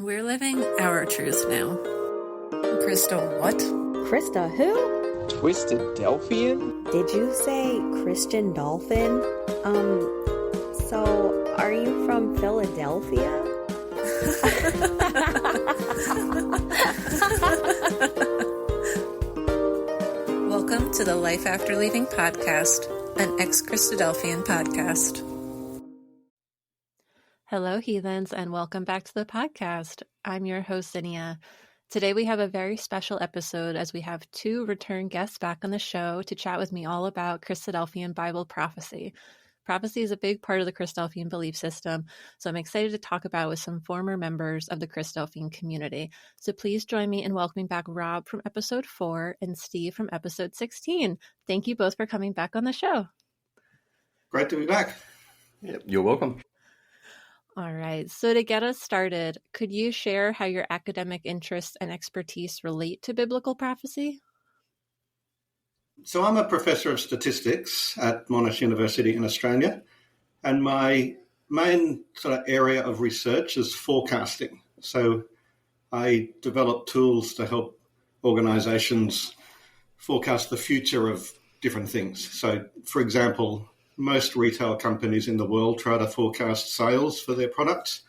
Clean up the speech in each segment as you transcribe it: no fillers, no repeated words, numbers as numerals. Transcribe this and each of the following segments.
We're living our truth now. Crystal, what? Krista who? Christadelphian? Did you say Christian dolphin? So are you from Philadelphia? Welcome to the Life After Leaving podcast, an ex-Christadelphian podcast. Hello, heathens, and welcome back to the podcast. I'm your host, Zinnia. Today we have a very special episode as we have two return guests back on the show to chat with me all about Christadelphian Bible prophecy. Prophecy is a big part of the Christadelphian belief system, so I'm excited to talk about it with some former members of the Christadelphian community. So please join me in welcoming back Rob from episode 4 and Steve from episode 16. Thank you both for coming back on the show. Great to be back. Yep, you're welcome. All right. So to get us started, could you share how your academic interests and expertise relate to biblical prophecy? So I'm a professor of statistics at Monash University in Australia, and my main sort of area of research is forecasting. So I develop tools to help organisations forecast the future of different things. So, for example, most retail companies in the world try to forecast sales for their products,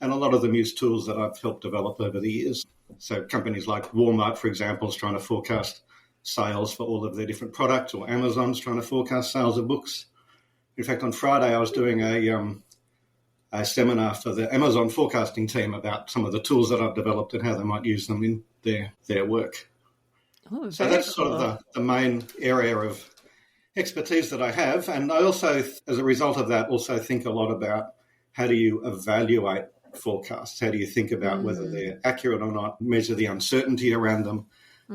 and a lot of them use tools that I've helped develop over the years. So companies like Walmart, for example, is trying to forecast sales for all of their different products, or Amazon's trying to forecast sales of books. In fact, on Friday, I was doing a seminar for the Amazon forecasting team about some of the tools that I've developed and how they might use them in their work. Oh, so that's cool. sort of the main area of expertise that I have. And I also, as a result of that, also think a lot about how do you evaluate forecasts? How do you think about whether they're accurate or not, measure the uncertainty around them,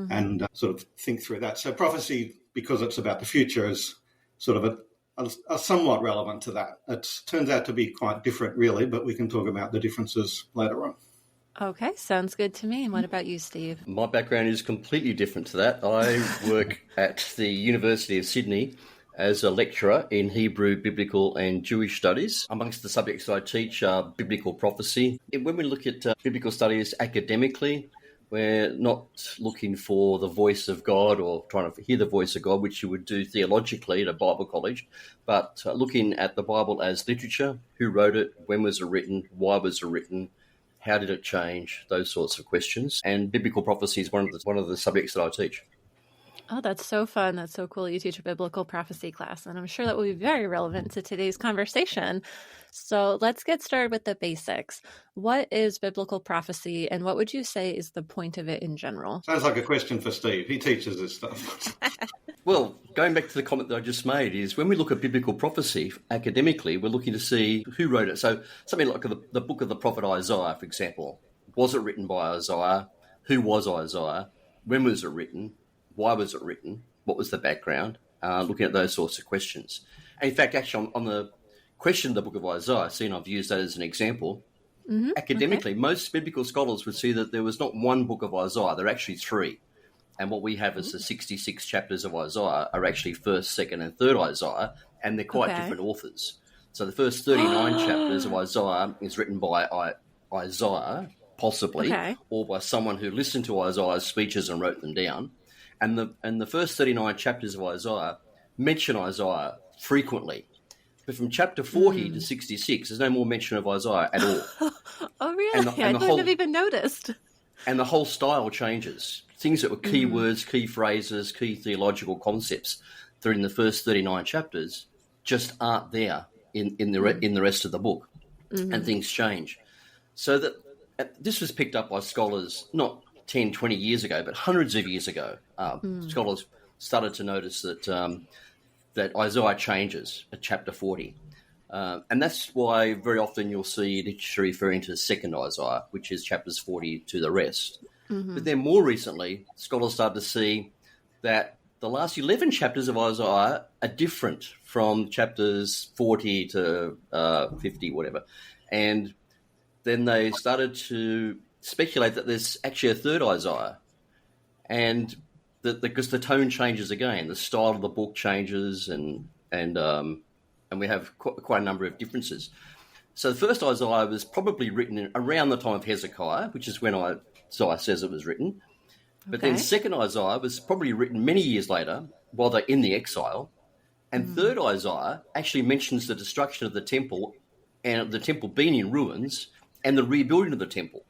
and sort of think through that. So prophecy, because it's about the future, is sort of a somewhat relevant to that. It turns out to be quite different, really, but we can talk about the differences later on. Okay, sounds good to me. And what about you, Steve? My background is completely different to that. I work at the University of Sydney as a lecturer in Hebrew, Biblical and Jewish studies. Amongst the subjects I teach are biblical prophecy. When we look at biblical studies academically, we're not looking for the voice of God or trying to hear the voice of God, which you would do theologically at a Bible college, but looking at the Bible as literature, who wrote it, when was it written, why was it written, how did it change, those sorts of questions. And biblical prophecy is one of the subjects that I teach. Oh, that's so fun. That's so cool. You teach a biblical prophecy class, and I'm sure that will be very relevant to today's conversation. So let's get started with the basics. What is biblical prophecy, and what would you say is the point of it in general? Sounds like a question for Steve. He teaches this stuff. Well, going back to the comment that I just made is when we look at biblical prophecy academically, we're looking to see who wrote it. So something like the book of the prophet Isaiah, for example. Was it written by Isaiah? Who was Isaiah? When was it written? Why was it written? What was the background? Looking at those sorts of questions. And in fact, actually, on the question of the book of Isaiah, seeing I've used that as an example, academically, most biblical scholars would see that there was not one book of Isaiah, there are actually 3. And what we have as the 66 chapters of Isaiah are actually 1st, 2nd, and 3rd Isaiah, and they're quite different authors. So the first 39 chapters of Isaiah is written by Isaiah, possibly, or by someone who listened to Isaiah's speeches and wrote them down. And the first 39 chapters of Isaiah mention Isaiah frequently. But from chapter 40 to 66, there's no more mention of Isaiah at all. Oh, really? I wouldn't have even noticed. And the whole style changes. Things that were key words, key phrases, key theological concepts that are in the first 39 chapters just aren't there in the rest of the book. And things change. So that this was picked up by scholars, not 10, 20 years ago, but hundreds of years ago. Scholars started to notice that Isaiah changes at chapter 40. And that's why very often you'll see literature referring to the 2nd Isaiah, which is chapters 40 to the rest. But then more recently, scholars started to see that the last 11 chapters of Isaiah are different from chapters 40 to 50, whatever. And then they started to speculate that there's actually a 3rd Isaiah. And because the tone changes again, the style of the book changes, and we have quite a number of differences. So the first Isaiah was probably written around the time of Hezekiah, which is when Isaiah says it was written. But then second Isaiah was probably written many years later while they're in the exile. And third Isaiah actually mentions the destruction of the temple and the temple being in ruins and the rebuilding of the temple.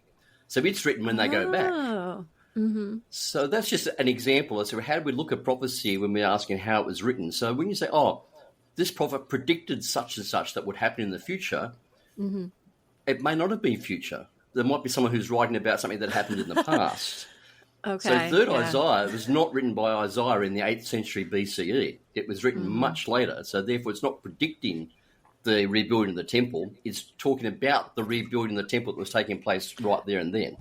So it's written when they go back. Mm-hmm. So that's just an example as to how we look at prophecy when we're asking how it was written. So when you say, this prophet predicted such and such that would happen in the future, it may not have been future. There might be someone who's writing about something that happened in the past. So third Isaiah was not written by Isaiah in the 8th century BCE. It was written much later. So therefore it's not predicting the rebuilding of the temple. It's talking about the rebuilding of the temple that was taking place right there and then.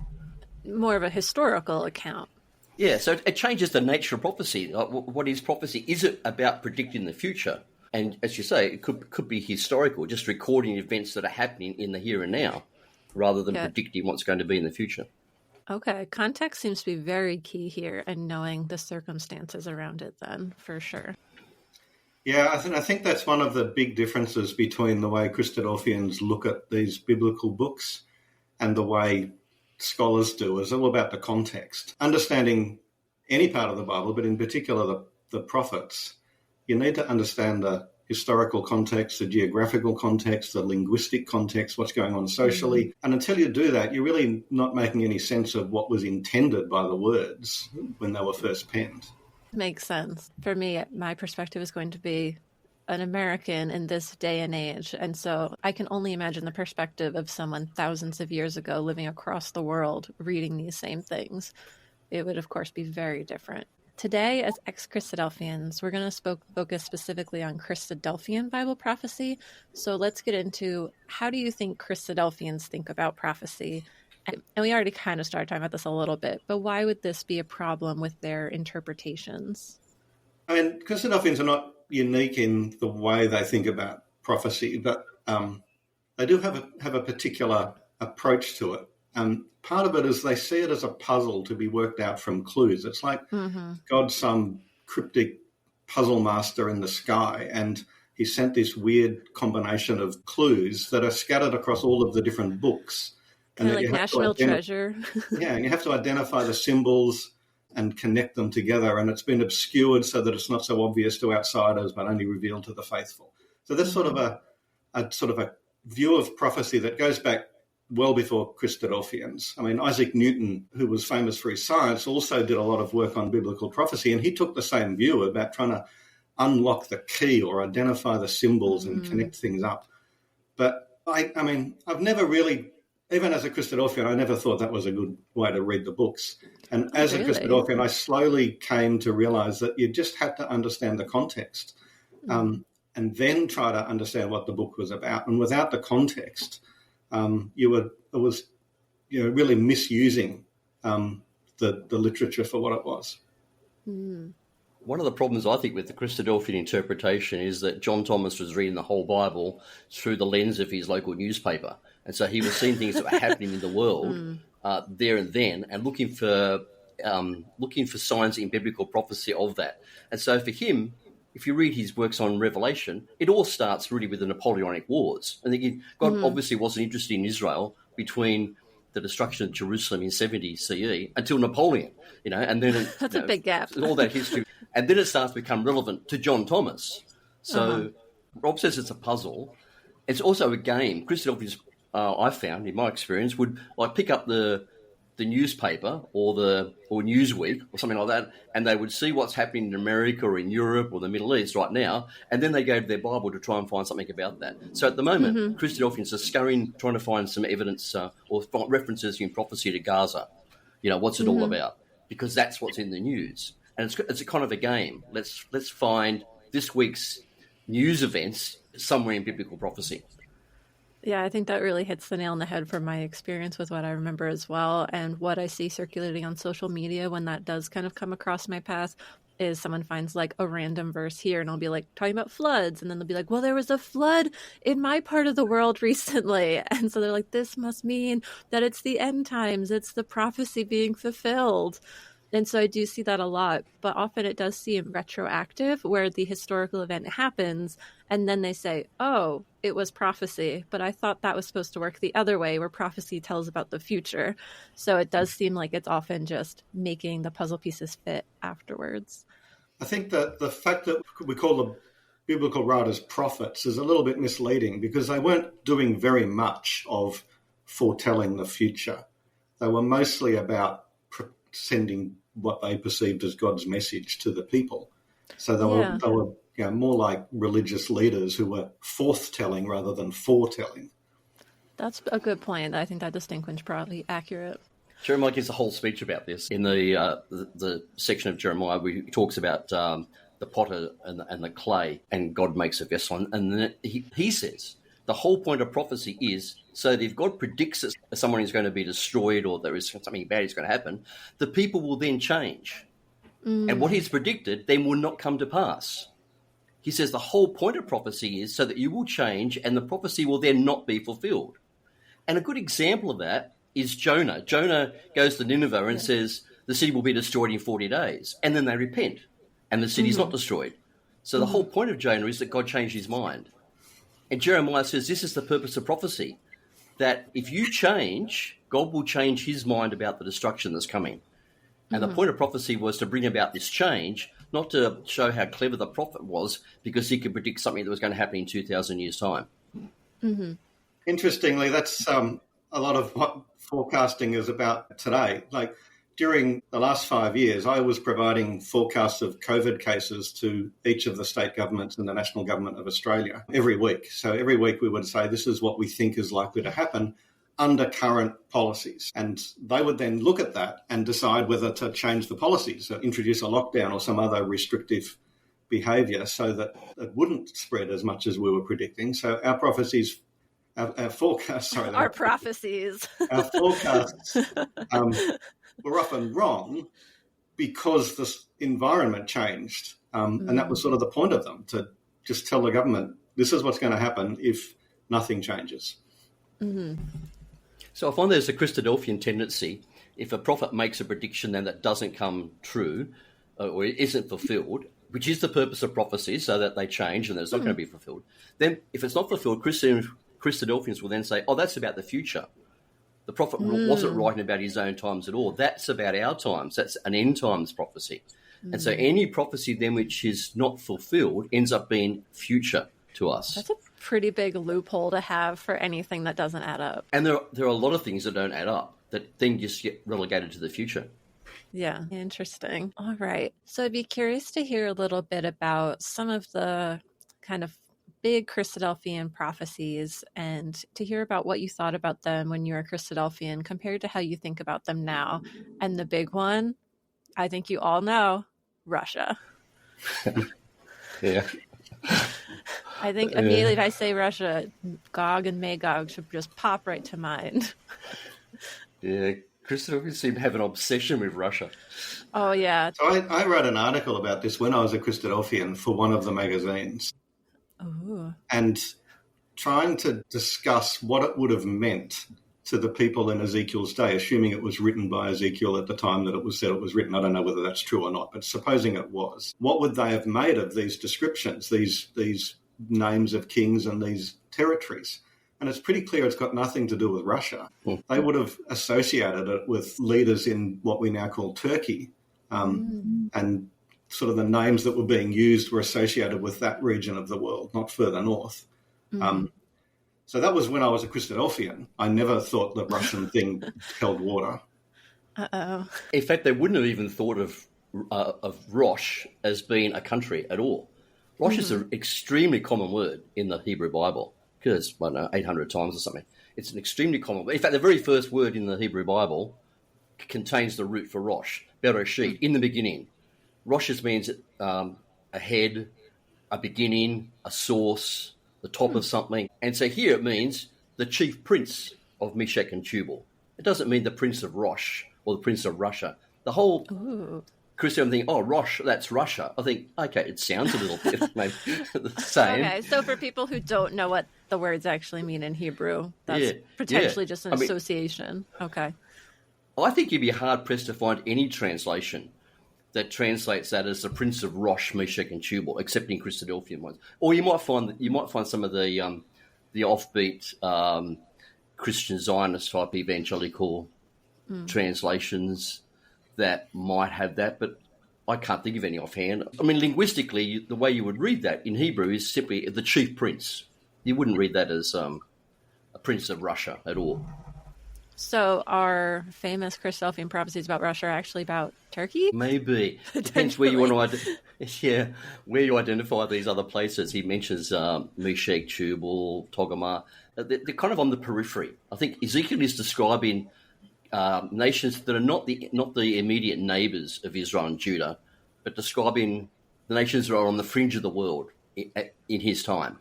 More of a historical account. Yeah, so it changes the nature of prophecy. Like, what is prophecy? Is it about predicting the future? And as you say, it could be historical, just recording events that are happening in the here and now, rather than predicting what's going to be in the future. Okay, context seems to be very key here, and knowing the circumstances around it then, for sure. Yeah, I think that's one of the big differences between the way Christadelphians look at these biblical books and the way scholars do. Is all about the context. Understanding any part of the Bible, but in particular the prophets, you need to understand the historical context, the geographical context, the linguistic context, what's going on socially. And until you do that, you're really not making any sense of what was intended by the words when they were first penned. Makes sense. For me, my perspective is going to be an American in this day and age. And so I can only imagine the perspective of someone thousands of years ago living across the world reading these same things. It would, of course, be very different. Today, as ex-Christadelphians, we're going to focus specifically on Christadelphian Bible prophecy. So let's get into, how do you think Christadelphians think about prophecy? And we already kind of started talking about this a little bit, but why would this be a problem with their interpretations? I mean, Christadelphians are not unique in the way they think about prophecy, but they do have a particular approach to it. Part of it is they see it as a puzzle to be worked out from clues. It's like God's some cryptic puzzle master in the sky, and he sent this weird combination of clues that are scattered across all of the different books. Kind of like National Treasure. Yeah, and you have to identify the symbols and connect them together, and it's been obscured so that it's not so obvious to outsiders, but only revealed to the faithful. So that's sort of a view of prophecy that goes back well before Christadelphians. I mean, Isaac Newton, who was famous for his science, also did a lot of work on biblical prophecy, and he took the same view about trying to unlock the key or identify the symbols and connect things up. But I mean, I've never really, even as a Christadelphian, I never thought that was a good way to read the books. And as a Christadelphian, I slowly came to realize that you just had to understand the context and then try to understand what the book was about. And without the context, it was really misusing the literature for what it was. One of the problems, I think, with the Christadelphian interpretation is that John Thomas was reading the whole Bible through the lens of his local newspaper. And so he was seeing things that were happening in the world there and then, and looking for signs in biblical prophecy of that. And so for him, if you read his works on Revelation, it all starts really with the Napoleonic Wars. I think God obviously wasn't interested in Israel between the destruction of Jerusalem in 70 CE until Napoleon, and then that's a big gap. All that history, and then it starts to become relevant to John Thomas. So Rob says it's a puzzle. It's also a game. Christadelphians, I found in my experience, would pick up the newspaper or Newsweek or something like that, and they would see what's happening in America or in Europe or the Middle East right now, and then they go to their Bible to try and find something about that. So at the moment, Christadelphians are scurrying, trying to find some evidence or references in prophecy to Gaza. What's it all about? Because that's what's in the news, and it's a kind of a game. Let's find this week's news events somewhere in biblical prophecy. Yeah, I think that really hits the nail on the head from my experience with what I remember as well. And what I see circulating on social media when that does kind of come across my path is someone finds like a random verse here and I'll be like talking about floods. And then they'll be like, well, there was a flood in my part of the world recently. And so they're like, this must mean that it's the end times. It's the prophecy being fulfilled. And so I do see that a lot, but often it does seem retroactive where the historical event happens and then they say, oh, it was prophecy. But I thought that was supposed to work the other way where prophecy tells about the future. So it does seem like it's often just making the puzzle pieces fit afterwards. I think that the fact that we call the biblical writers prophets is a little bit misleading because they weren't doing very much of foretelling the future. They were mostly about sending what they perceived as God's message to the people. So they were more like religious leaders who were forthtelling rather than foretelling. That's a good point. I think that distinction is probably accurate. Jeremiah gives a whole speech about this in the section of Jeremiah where he talks about the potter and the clay, and God makes a vessel. And then he says, the whole point of prophecy is so that if God predicts that someone is going to be destroyed or there is something bad is going to happen, the people will then change. And what he's predicted then will not come to pass. He says the whole point of prophecy is so that you will change and the prophecy will then not be fulfilled. And a good example of that is Jonah. Jonah goes to Nineveh and says the city will be destroyed in 40 days. And then they repent and the city's not destroyed. So the whole point of Jonah is that God changed his mind. And Jeremiah says this is the purpose of prophecy, that if you change, God will change his mind about the destruction that's coming. And the point of prophecy was to bring about this change, not to show how clever the prophet was because he could predict something that was going to happen in 2,000 years' time. Mm-hmm. Interestingly, that's a lot of what forecasting is about today. Like during the last 5 years, I was providing forecasts of COVID cases to each of the state governments and the national government of Australia every week. So every week we would say, this is what we think is likely to happen under current policies. And they would then look at that and decide whether to change the policies, or introduce a lockdown or some other restrictive behaviour so that it wouldn't spread as much as we were predicting. So our prophecies, our forecasts, our prophecies, our forecasts were often wrong because the environment changed. And that was sort of the point of them, to just tell the government, this is what's going to happen if nothing changes. Mm-hmm. So I find there's a Christadelphian tendency, if a prophet makes a prediction then that doesn't come true or it isn't fulfilled, which is the purpose of prophecy, so that they change and that it's not going to be fulfilled, then if it's not fulfilled, Christadelphians will then say, oh, that's about the future. The prophet wasn't writing about his own times at all. That's about our times. That's an end times prophecy. And so any prophecy then which is not fulfilled ends up being future to us. That's a pretty big loophole to have for anything that doesn't add up. And there are a lot of things that don't add up that then just get relegated to the future. Yeah, interesting. All right. So I'd be curious to hear a little bit about some of the kind of big Christadelphian prophecies and to hear about what you thought about them when you were a Christadelphian compared to how you think about them now. And the big one, I think you all know, Russia. Yeah. I think immediately if I say Russia, Gog and Magog should just pop right to mind. Yeah, Christadelphians seem to have an obsession with Russia. Oh, yeah. So I wrote an article about this when I was a Christadelphian for one of the magazines. Ooh. And trying to discuss what it would have meant to the people in Ezekiel's day, assuming it was written by Ezekiel at the time that it was said it was written. I don't know whether that's true or not, but supposing it was, what would they have made of these descriptions, these names of kings and these territories? And it's pretty clear it's got nothing to do with Russia. They would have associated it with leaders in what we now call Turkey. And sort of the names that were being used were associated with that region of the world, not further north. So that was when I was a Christadelphian. I never thought the Russian thing held water. Uh-oh. In fact, they wouldn't have even thought of Rosh as being a country at all. Rosh is an extremely common word in the Hebrew Bible, because, I don't know, 800 times or something. It's an extremely common word. In fact, the very first word in the Hebrew Bible contains the root for Rosh, Bereshit, in the beginning. Rosh means a head, a beginning, a source, the top of something. And so here it means the chief prince of Meshech and Tubal. It doesn't mean the prince of Rosh or the prince of Russia. The whole Christian thing, oh, Rosh, that's Russia. I think, okay, it sounds a little bit maybe the same. Okay, so for people who don't know what the words actually mean in Hebrew, that's potentially just an association. Okay. I think you'd be hard-pressed to find any translation that translates that as the Prince of Rosh, Meshach, and Tubal, except in Christadelphian ones. Or you might find some of the offbeat Christian Zionist type evangelical translations that might have that, but I can't think of any offhand. I mean, linguistically, the way you would read that in Hebrew is simply the chief prince. You wouldn't read that as a prince of Russia at all. So our famous Christadelphian prophecies about Russia are actually about Turkey? Maybe. Depends where you want to where you identify these other places. He mentions Meshach, Tubal, Togarmah. They're kind of on the periphery. I think Ezekiel is describing nations that are not the immediate neighbours of Israel and Judah, but describing the nations that are on the fringe of the world in his time.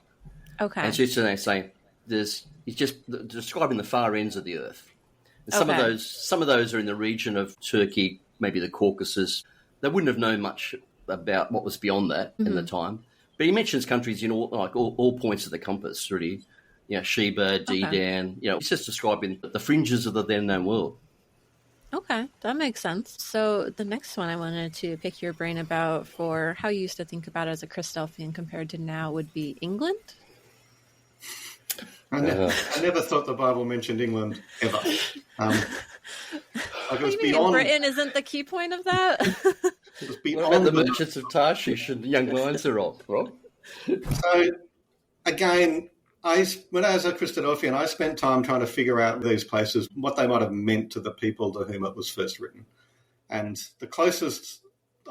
Okay. And so they're saying he's just describing the far ends of the earth. And some of those are in the region of Turkey, maybe the Caucasus. They wouldn't have known much about what was beyond that in the time. But he mentions countries in all points of the compass, really. You know, Sheba, Dedan. You know, it's just describing the fringes of the then known world. Okay, that makes sense. So the next one I wanted to pick your brain about for how you used to think about it as a Christadelphian compared to now would be England. I never thought the Bible mentioned England ever. Like it was beyond. Britain isn't the key point of that. It was What beyond about the merchants of Tarshish and the young lions are off, Rob? So, again, when I was a Christadelphian, I spent time trying to figure out these places, what they might have meant to the people to whom it was first written. And the closest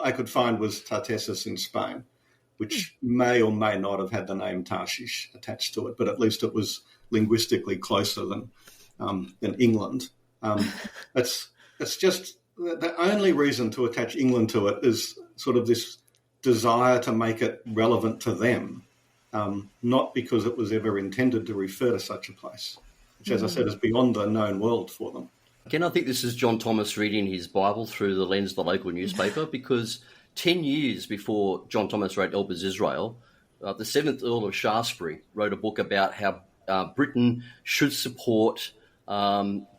I could find was Tartessus in Spain, which may or may not have had the name Tarshish attached to it, but at least it was linguistically closer than England. It's just the only reason to attach England to it is sort of this desire to make it relevant to them, not because it was ever intended to refer to such a place, which, as I said, is beyond the known world for them. Again, I think this is John Thomas reading his Bible through the lens of the local newspaper, because 10 years before John Thomas wrote Elbers Israel, the 7th Earl of Shaftesbury wrote a book about how Britain should support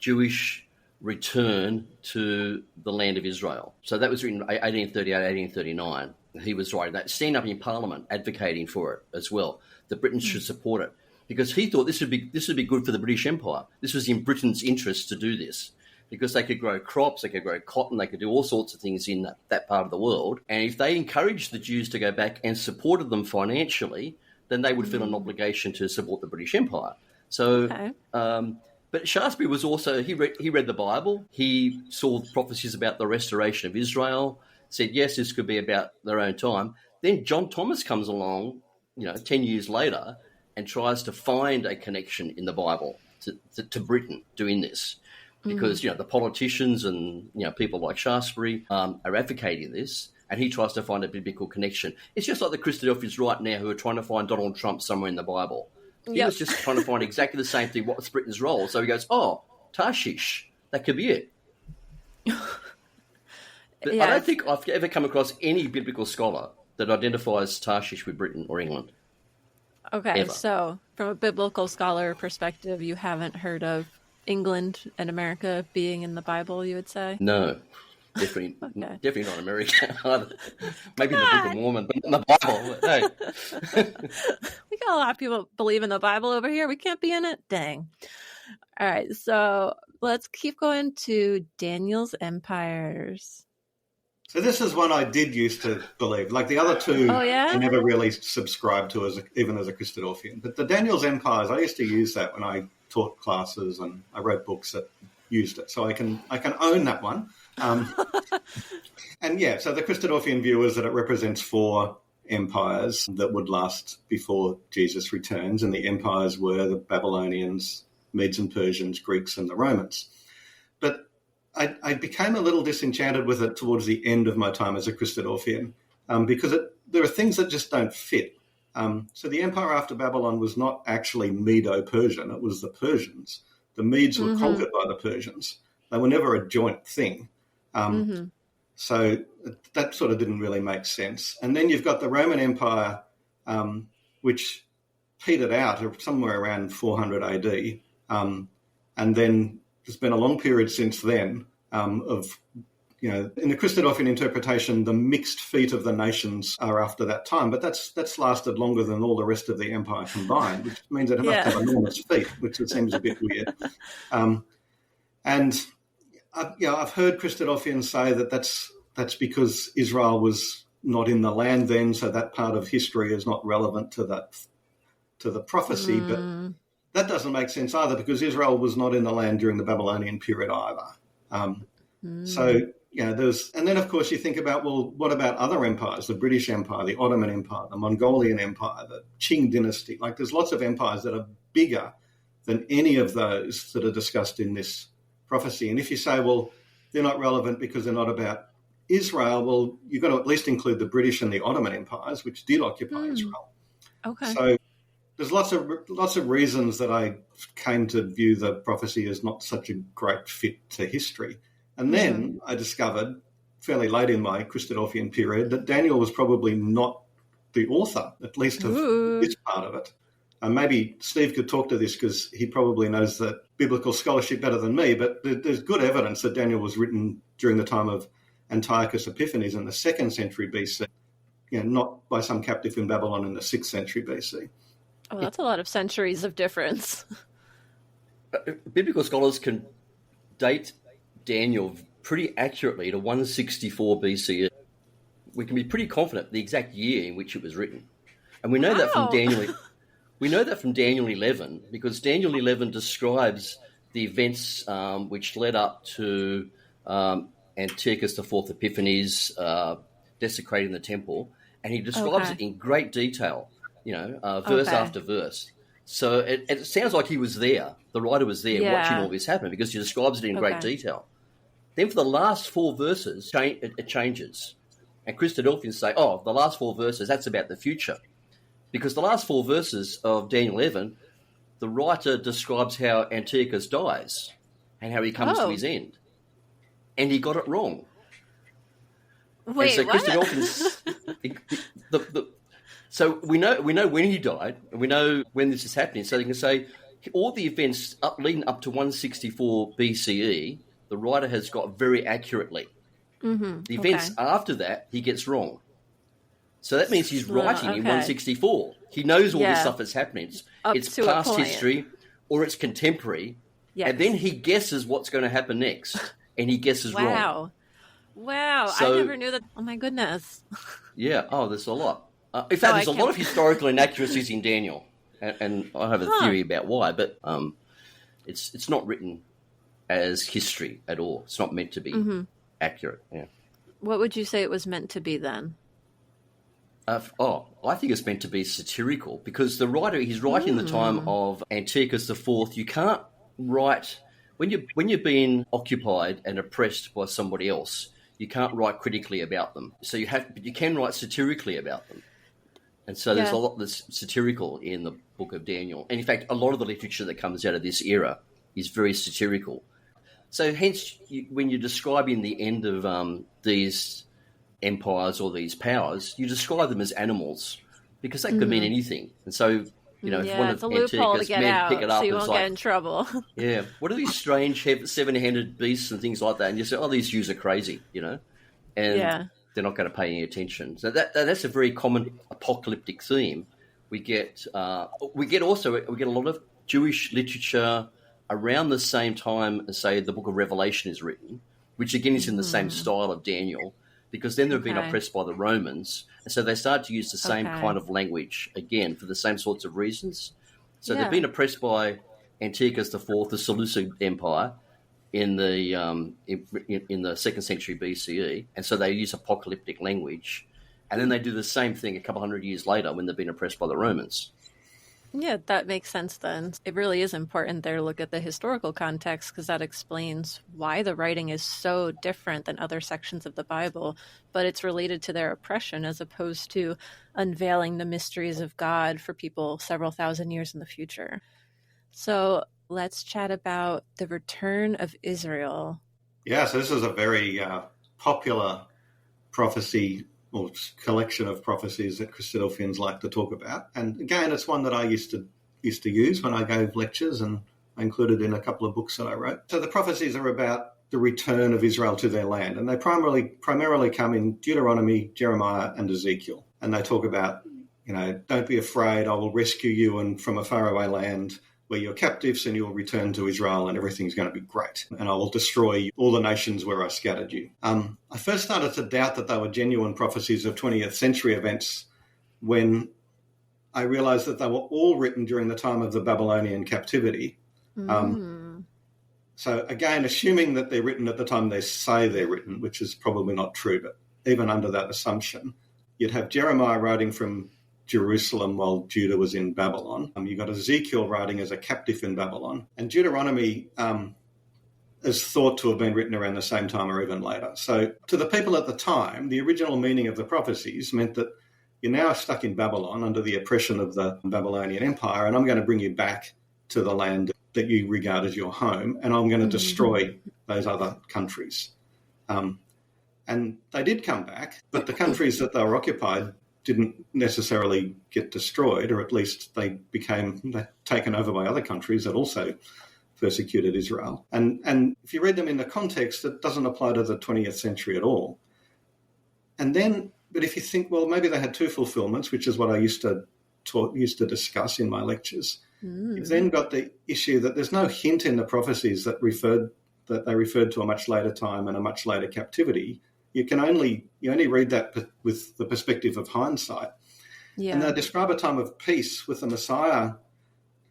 Jewish return to the land of Israel. So that was written in 1838, 1839. He was writing that, stand up in Parliament advocating for it as well, that Britain should support it, because he thought this would be good for the British Empire. This was in Britain's interest to do this, because they could grow crops, they could grow cotton, they could do all sorts of things in that part of the world. And if they encouraged the Jews to go back and supported them financially, then they would feel an obligation to support the British Empire. So, but Shaftesbury was also, he read the Bible, he saw prophecies about the restoration of Israel, said, yes, this could be about their own time. Then John Thomas comes along, 10 years later, and tries to find a connection in the Bible to Britain doing this. Because, the politicians and, people like Shaftesbury are advocating this, and he tries to find a biblical connection. It's just like the Christadelphians right now who are trying to find Donald Trump somewhere in the Bible. He was just trying to find exactly the same thing. What's Britain's role? So he goes, Tarshish, that could be it. But I don't think I've ever come across any biblical scholar that identifies Tarshish with Britain or England. Okay, ever. So from a biblical scholar perspective, you haven't heard of England and America being in the Bible, you would say? No, definitely, definitely not America either. Maybe in the Book of Mormon, but not in the Bible. Hey. We got a lot of people believe in the Bible over here. We can't be in it? Dang. All right, so let's keep going to Daniel's empires. So this is one I did used to believe. Like the other two, I never really subscribed to even as a Christadelphian. But the Daniel's empires, I used to use that when I taught classes and I wrote books that used it. So I can own that one. And so the Christadelphian view is that it represents 4 empires that would last before Jesus returns. And the empires were the Babylonians, Medes and Persians, Greeks, and the Romans. But I became a little disenchanted with it towards the end of my time as a Christadelphian because there are things that just don't fit. So the empire after Babylon was not actually Medo-Persian. It was the Persians. The Medes were conquered by the Persians. They were never a joint thing. So that sort of didn't really make sense. And then you've got the Roman Empire, which petered out somewhere around 400 AD. And then there's been a long period since then of, in the Christadelphian interpretation, the mixed feet of the nations are after that time, but that's lasted longer than all the rest of the empire combined, which means it must have enormous feet, which seems a bit weird. And I've heard Christadelphians say that that's because Israel was not in the land then, so that part of history is not relevant to the prophecy. But that doesn't make sense either, because Israel was not in the land during the Babylonian period either. So and then of course you think about, well, what about other empires? The British Empire, the Ottoman Empire, the Mongolian Empire, the Qing dynasty. Like, there's lots of empires that are bigger than any of those that are discussed in this prophecy. And if you say, well, they're not relevant because they're not about Israel, well, you've got to at least include the British and the Ottoman empires, which did occupy Israel. Okay. So there's lots of reasons that I came to view the prophecy as not such a great fit to history. And then I discovered, fairly late in my Christadelphian period, that Daniel was probably not the author, at least of this part of it. And maybe Steve could talk to this, because he probably knows the biblical scholarship better than me, but there's good evidence that Daniel was written during the time of Antiochus Epiphanes in the 2nd century BC, not by some captive in Babylon in the 6th century BC. Oh, that's a lot of centuries of difference. Biblical scholars can date Daniel pretty accurately to 164 BCE. We can be pretty confident the exact year in which it was written. And we know that from Daniel. We know that from Daniel 11, because Daniel 11 describes the events which led up to Antiochus IV Epiphanes desecrating the temple, and he describes it in great detail, verse after verse. So it sounds like he was there, the writer was there watching all this happen, because he describes it in great detail. Then for the last 4 verses, it changes. And Christadelphians say, the last 4 verses, that's about the future. Because the last 4 verses of Daniel 11, the writer describes how Antiochus dies and how he comes to his end. And he got it wrong. Wait, and so Christadelphians, so we know when he died, and we know when this is happening. So they can say all the events leading up to 164 BCE, the writer has got very accurately. The events after that, he gets wrong. So that means he's writing in 164. He knows all this stuff that's happening. It's past history, or it's contemporary. Yes. And then he guesses what's going to happen next, and he guesses wrong. Wow. So, I never knew that. Oh, my goodness. Yeah. There's a lot. In fact, there's a lot of historical inaccuracies in Daniel, and I have a theory about why, but it's not written as history at all. It's not meant to be accurate. Yeah. What would you say it was meant to be then? I think it's meant to be satirical, because the writer, he's writing in the time of Antiochus IV. You can't write when you're being occupied and oppressed by somebody else. You can't write critically about them. So you can write satirically about them. And so there's a lot that's satirical in the book of Daniel. And in fact, a lot of the literature that comes out of this era is very satirical. So hence, when you're describing the end of these empires or these powers, you describe them as animals, because that could mean anything. And so, if one it's of a loophole to Antiochus' get men out, pick it up, so you it's won't get in trouble. what are these strange 7-handed beasts and things like that? And you say, these Jews are crazy, and they're not going to pay any attention. So that's a very common apocalyptic theme. We get a lot of Jewish literature around the same time as, say, the book of Revelation is written, which again is in the same style of Daniel, because then they've been oppressed by the Romans. And so they start to use the same kind of language again for the same sorts of reasons. So they've been oppressed by Antiochus IV, the Seleucid Empire, in the 2nd century BCE. And so they use apocalyptic language. And then they do the same thing a couple hundred years later when they've been oppressed by the Romans. Yeah, that makes sense then. It really is important there to look at the historical context, because that explains why the writing is so different than other sections of the Bible, but it's related to their oppression as opposed to unveiling the mysteries of God for people several thousand years in the future. So let's chat about the return of Israel. Yeah, so this is a very popular prophecy, or collection of prophecies that Christadelphians like to talk about. And again, it's one that I used to use when I gave lectures, and I included in a couple of books that I wrote. So the prophecies are about the return of Israel to their land. And they primarily come in Deuteronomy, Jeremiah, and Ezekiel. And they talk about, don't be afraid, I will rescue you and from a faraway land where you're captives, and you'll return to Israel and everything's going to be great. And I will destroy all the nations where I scattered you. I first started to doubt that they were genuine prophecies of 20th century events when I realized that they were all written during the time of the Babylonian captivity. So again, assuming that they're written at the time they say they're written, which is probably not true, but even under that assumption, you'd have Jeremiah writing from Jerusalem while Judah was in Babylon. You've got Ezekiel writing as a captive in Babylon. And Deuteronomy is thought to have been written around the same time or even later. So to the people at the time, the original meaning of the prophecies meant that you're now stuck in Babylon under the oppression of the Babylonian Empire, and I'm going to bring you back to the land that you regard as your home, and I'm going to destroy those other countries. And they did come back, but the countries that they were occupied didn't necessarily get destroyed, or at least they became taken over by other countries that also persecuted Israel. And if you read them in the context, it doesn't apply to the 20th century at all. But if you think, well, maybe they had two fulfillments, which is what I used to discuss in my lectures. You've then got the issue that there's no hint in the prophecies that they referred to a much later time and a much later captivity. You only read that with the perspective of hindsight. Yeah. And they describe a time of peace with the Messiah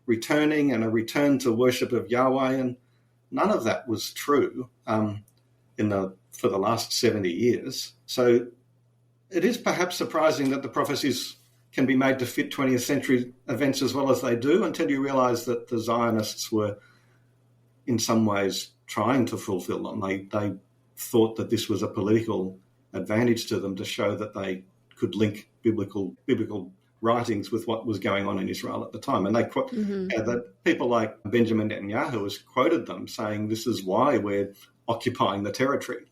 returning and a return to worship of Yahweh, and none of that was true for the last 70 years. So it is perhaps surprising that the prophecies can be made to fit 20th century events as well as they do, until you realise that the Zionists were in some ways trying to fulfil them. They thought that this was a political advantage to them to show that they could link biblical writings with what was going on in Israel at the time. And that people like Benjamin Netanyahu has quoted them saying, this is why we're occupying the territory.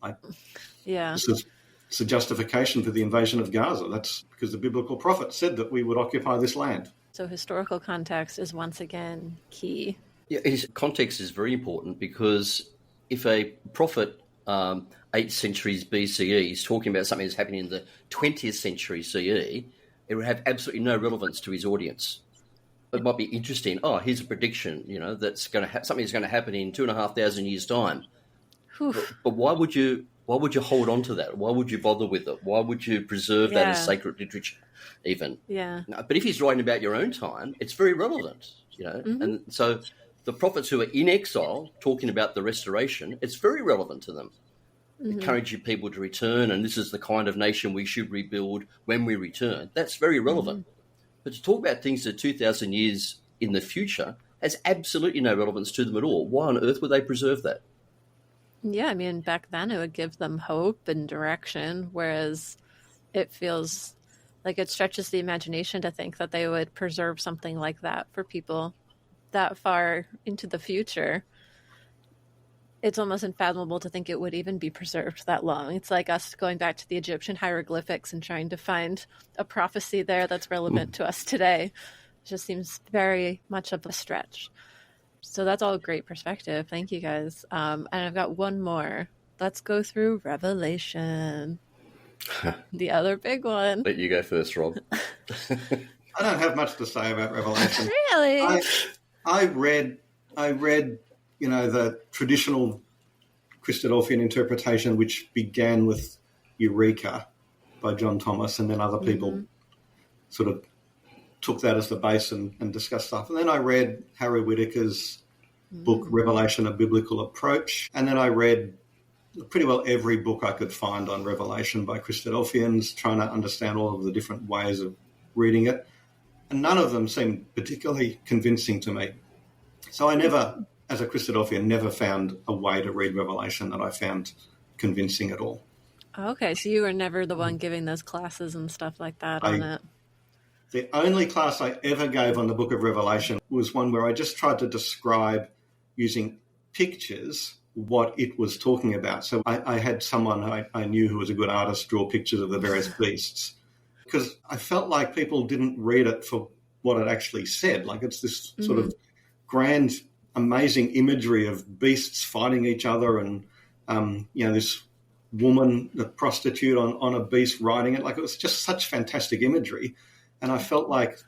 This is it's a justification for the invasion of Gaza. That's because the biblical prophet said that we would occupy this land. So historical context is once again key. Yeah, context is very important, because if a prophet 8 centuries BCE is talking about something that's happening in the 20th century CE, it would have absolutely no relevance to his audience. It might be interesting. Oh, here's a prediction, that's going to something's going to happen in 2,500 years' time. But why would you hold on to that? Why would you bother with it? Why would you preserve that as sacred literature even? Yeah. No, but if he's writing about your own time, it's very relevant, And so the prophets who are in exile talking about the restoration, it's very relevant to them. Encouraging people to return, and this is the kind of nation we should rebuild when we return. That's very relevant. But to talk about things that 2,000 years in the future has absolutely no relevance to them at all. Why on earth would they preserve that? Yeah, I mean, back then it would give them hope and direction, whereas it feels like it stretches the imagination to think that they would preserve something like that for people that far into the future. It's almost unfathomable to think it would even be preserved that long. It's like us going back to the Egyptian hieroglyphics and trying to find a prophecy there that's relevant to us today. It just seems very much of a stretch. So that's all great perspective. Thank you, guys. And I've got one more. Let's go through Revelation. The other big one. Let you go first, Rob. I don't have much to say about Revelation. Really? I read the traditional Christadelphian interpretation, which began with Eureka by John Thomas, and then other people sort of took that as the base and discussed stuff. And then I read Harry Whittaker's book, Revelation, A Biblical Approach. And then I read pretty well every book I could find on Revelation by Christadelphians, trying to understand all of the different ways of reading it. And none of them seemed particularly convincing to me. So I never, as a Christadelphian, never found a way to read Revelation that I found convincing at all. Okay, so you were never the one giving those classes and stuff like that on it? The only class I ever gave on the book of Revelation was one where I just tried to describe, using pictures, what it was talking about. So I had someone I knew who was a good artist draw pictures of the various beasts, because I felt like people didn't read it for what it actually said. Like, it's this sort of grand, amazing imagery of beasts fighting each other and This woman, the prostitute on a beast riding it. Like, it was just such fantastic imagery. And I felt like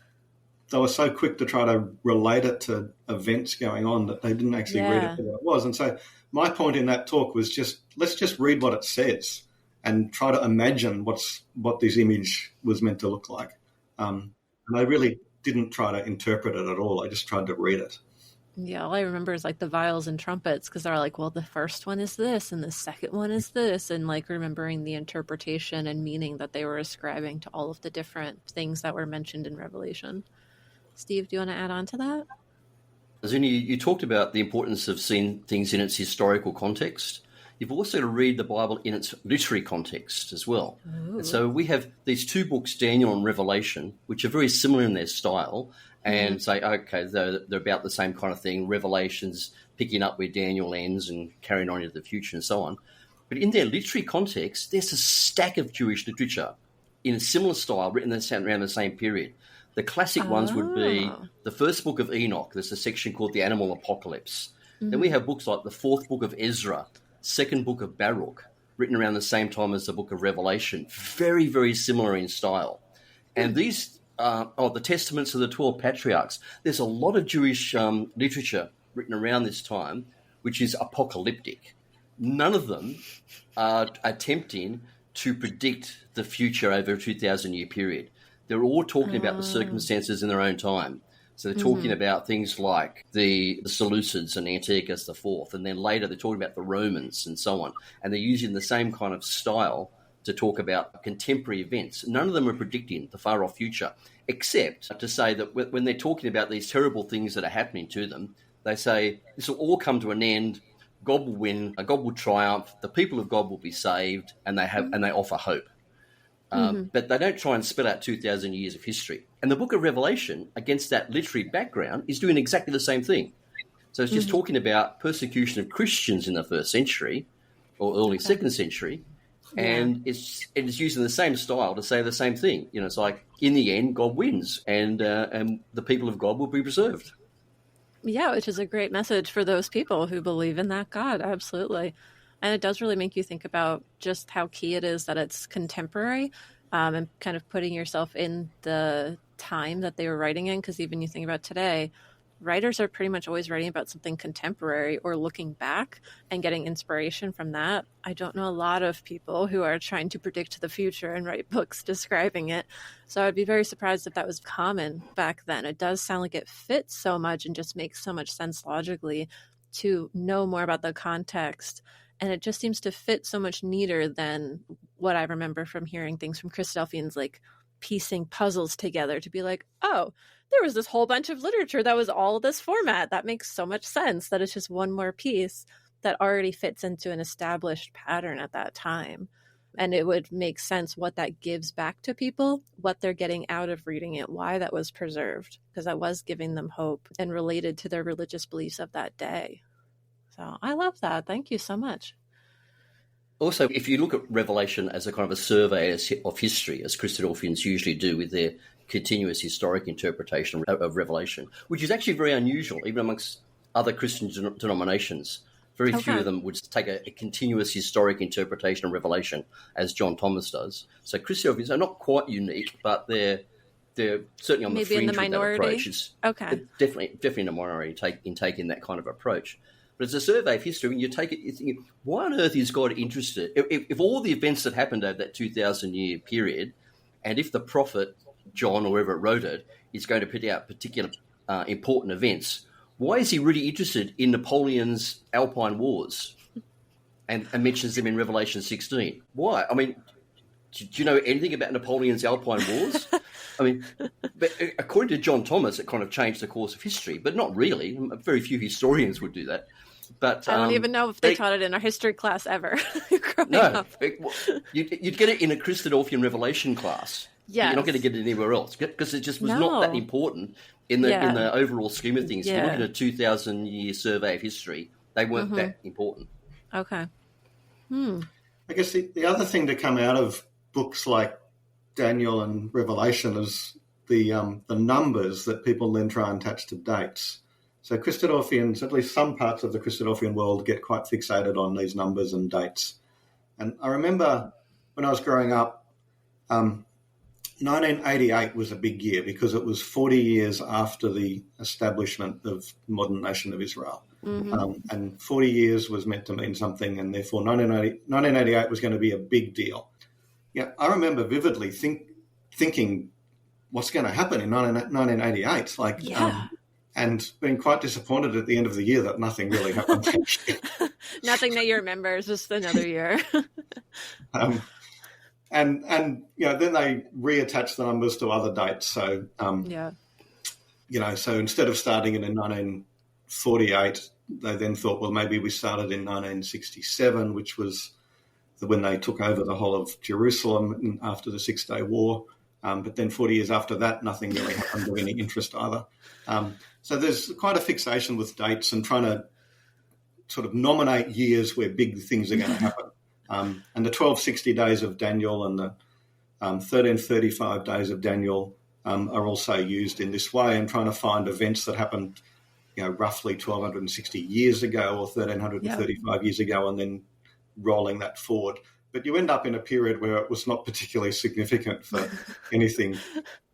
they were so quick to try to relate it to events going on that they didn't actually read it for what it was. And so my point in that talk was let's just read what it says and try to imagine what this image was meant to look like. And I really didn't try to interpret it at all. I just tried to read it. Yeah, all I remember is like the vials and trumpets, because they're like, well, the first one is this and the second one is this, and like remembering the interpretation and meaning that they were ascribing to all of the different things that were mentioned in Revelation. Steve, do you want to add on to that? Zuni, you talked about the importance of seeing things in its historical context. You've also got to read the Bible in its literary context as well. Ooh. And so we have these two books, Daniel and Revelation, which are very similar in their style, and say, okay, they're about the same kind of thing. Revelation's picking up where Daniel ends and carrying on into the future and so on. But in their literary context, there's a stack of Jewish literature in a similar style written around the same period. The classic ones would be the first book of Enoch. There's a section called the Animal Apocalypse. Then we have books like the fourth book of Ezra, second book of Baruch, written around the same time as the book of Revelation. Very, very similar in style. And these the Testaments of the 12 Patriarchs. There's a lot of Jewish literature written around this time, which is apocalyptic. None of them are attempting to predict the future over a 2,000-year period. They're all talking about the circumstances in their own time. So they're talking about things like the Seleucids and Antiochus IV, and then later they're talking about the Romans and so on. And they're using the same kind of style to talk about contemporary events. None of them are predicting the far-off future, except to say that when they're talking about these terrible things that are happening to them, they say this will all come to an end, God will win, God will triumph, the people of God will be saved, and they offer hope. But they don't try and spell out 2,000 years of history. And the book of Revelation, against that literary background, is doing exactly the same thing. So it's just talking about persecution of Christians in the first century or early second century, and it's using the same style to say the same thing. You know, it's like, in the end, God wins, and the people of God will be preserved. Yeah, which is a great message for those people who believe in that God, absolutely. And it does really make you think about just how key it is that it's contemporary, and kind of putting yourself in the time that they were writing in. Because even you think about today, writers are pretty much always writing about something contemporary or looking back and getting inspiration from that. I don't know a lot of people who are trying to predict the future and write books describing it. So I'd be very surprised if that was common back then. It does sound like it fits so much and just makes so much sense logically to know more about the context. And it just seems to fit so much neater than what I remember from hearing things from Christadelphians, like piecing puzzles together to be like, oh, there was this whole bunch of literature that was all this format. That makes so much sense that it's just one more piece that already fits into an established pattern at that time. And it would make sense what that gives back to people, what they're getting out of reading it, why that was preserved, because that was giving them hope and related to their religious beliefs of that day. So I love that. Thank you so much. Also, if you look at Revelation as a kind of a survey of history, as Christadelphians usually do with their continuous historic interpretation of Revelation, which is actually very unusual, even amongst other Christian denominations. Very few of them would take a continuous historic interpretation of Revelation, as John Thomas does. So Christadelphians are not quite unique, but they're certainly on the fringe with that approach. It's definitely in a minority in taking that kind of approach. But it's a survey of history. When you take it, you think, why on earth is God interested? If all the events that happened over that 2,000-year period, and if the prophet John or whoever wrote it is going to put out particular important events, why is he really interested in Napoleon's Alpine Wars and mentions them in Revelation 16? Why? I mean, do you know anything about Napoleon's Alpine Wars? I mean, but according to John Thomas, it kind of changed the course of history, but not really. Very few historians would do that. But I don't even know if they taught it in our history class ever. Up. You'd get it in a Christadelphian Revelation class. Yes. You're not going to get it anywhere else because it just was not that important in the overall scheme of things. If you look at a 2,000-year survey of history, they weren't that important. Okay. I guess the other thing to come out of books like Daniel and Revelation is the numbers that people then try and attach to dates. So Christadelphians, at least some parts of the Christadelphian world, get quite fixated on these numbers and dates. And I remember when I was growing up, 1988 was a big year because it was 40 years after the establishment of the modern nation of Israel. And 40 years was meant to mean something, and therefore 1988 was going to be a big deal. Yeah, I remember vividly thinking, what's going to happen in 1988? And being quite disappointed at the end of the year that nothing really happened. Nothing that you remember is just another year. And then they reattached the numbers to other dates. So so instead of starting it in 1948, they then thought, well, maybe we started in 1967, which was when they took over the whole of Jerusalem after the Six-Day War. But then 40 years after that, nothing really happened of any interest either. So there's quite a fixation with dates and trying to sort of nominate years where big things are going to happen. And the 1260 days of Daniel and the 1335 days of Daniel are also used in this way, and trying to find events that happened, roughly 1260 years ago or 1335 years ago, and then rolling that forward. But you end up in a period where it was not particularly significant for anything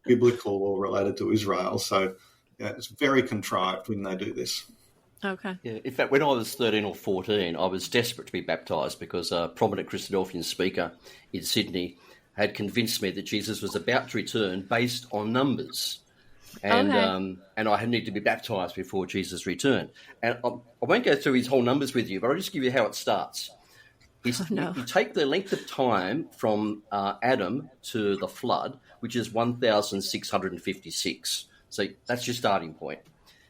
biblical or related to Israel. So it's very contrived when they do this. Okay. Yeah, in fact, when I was 13 or 14, I was desperate to be baptised because a prominent Christadelphian speaker in Sydney had convinced me that Jesus was about to return based on numbers. And I need to be baptised before Jesus returned. And I won't go through his whole numbers with you, but I'll just give you how it starts. You take the length of time from Adam to the flood, which is 1,656. So that's your starting point.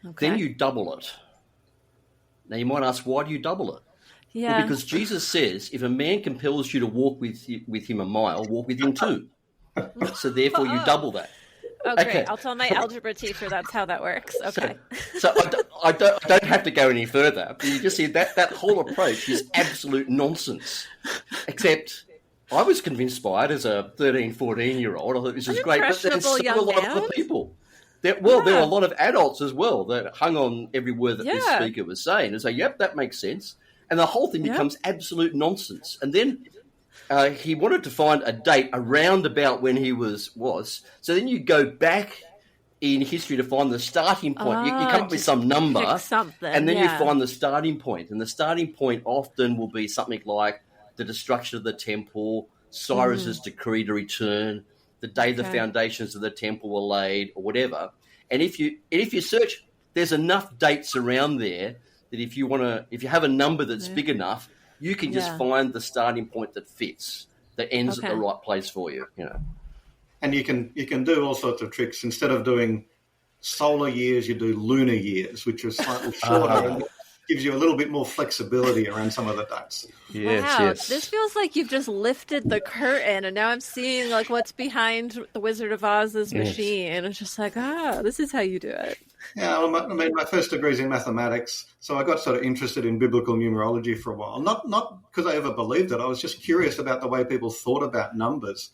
Okay. Then you double it. Now you might ask, why do you double it? Yeah. Well, because Jesus says, if a man compels you to walk with him a mile, walk with him 2. So therefore you double that. Okay, I'll tell my algebra teacher that's how that works. Okay. So I don't have to go any further. But you just see that whole approach is absolute nonsense. Except I was convinced by it as a 13, 14-year-old. I thought this is great. But there's still a lot of other people. There are a lot of adults as well that hung on every word that this speaker was saying and say, yep, that makes sense. And the whole thing becomes absolute nonsense. And then he wanted to find a date around about when he was. So then you go back in history to find the starting point. You come up with some number, and then you find the starting point. And the starting point often will be something like the destruction of the temple, Cyrus's decree to return, the day the foundations of the temple were laid, or whatever. And if you search, there's enough dates around there that if you have a number that's big enough, you can just find the starting point that fits, that ends at the right place for you. And you can do all sorts of tricks. Instead of doing solar years, you do lunar years, which are slightly shorter and gives you a little bit more flexibility around some of the dates. Yes. This feels like you've just lifted the curtain, and now I'm seeing like what's behind the Wizard of Oz's machine, and it's just like, this is how you do it. Yeah, my first degree is in mathematics, so I got sort of interested in biblical numerology for a while. Not because I ever believed it. I was just curious about the way people thought about numbers,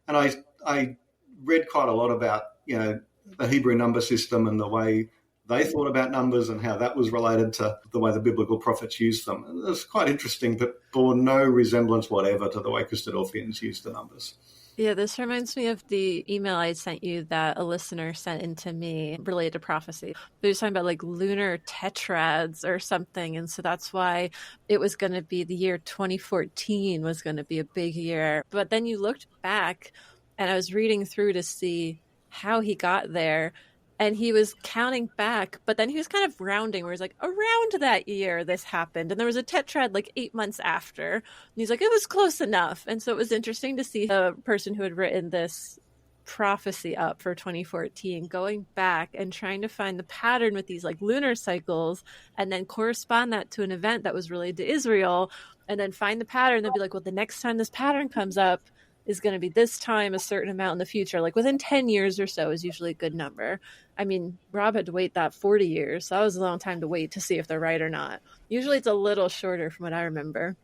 and I read quite a lot about the Hebrew number system and the way they thought about numbers and how that was related to the way the biblical prophets used them. And it was quite interesting, but bore no resemblance whatever to the way Christadelphians used the numbers. Yeah, this reminds me of the email I sent you that a listener sent in to me related to prophecy. They were talking about like lunar tetrads or something. And so that's why it was going to be the year 2014 was going to be a big year. But then you looked back, and I was reading through to see how he got there. And he was counting back, but then he was kind of rounding where he's like, around that year this happened. And there was a tetrad like 8 months after. And he's like, it was close enough. And so it was interesting to see the person who had written this prophecy up for 2014 going back and trying to find the pattern with these like lunar cycles and then correspond that to an event that was related to Israel and then find the pattern and be like, well, the next time this pattern comes up is going to be this time, a certain amount in the future, like within 10 years or so is usually a good number. I mean, Rob had to wait that 40 years. So that was a long time to wait to see if they're right or not. Usually it's a little shorter from what I remember,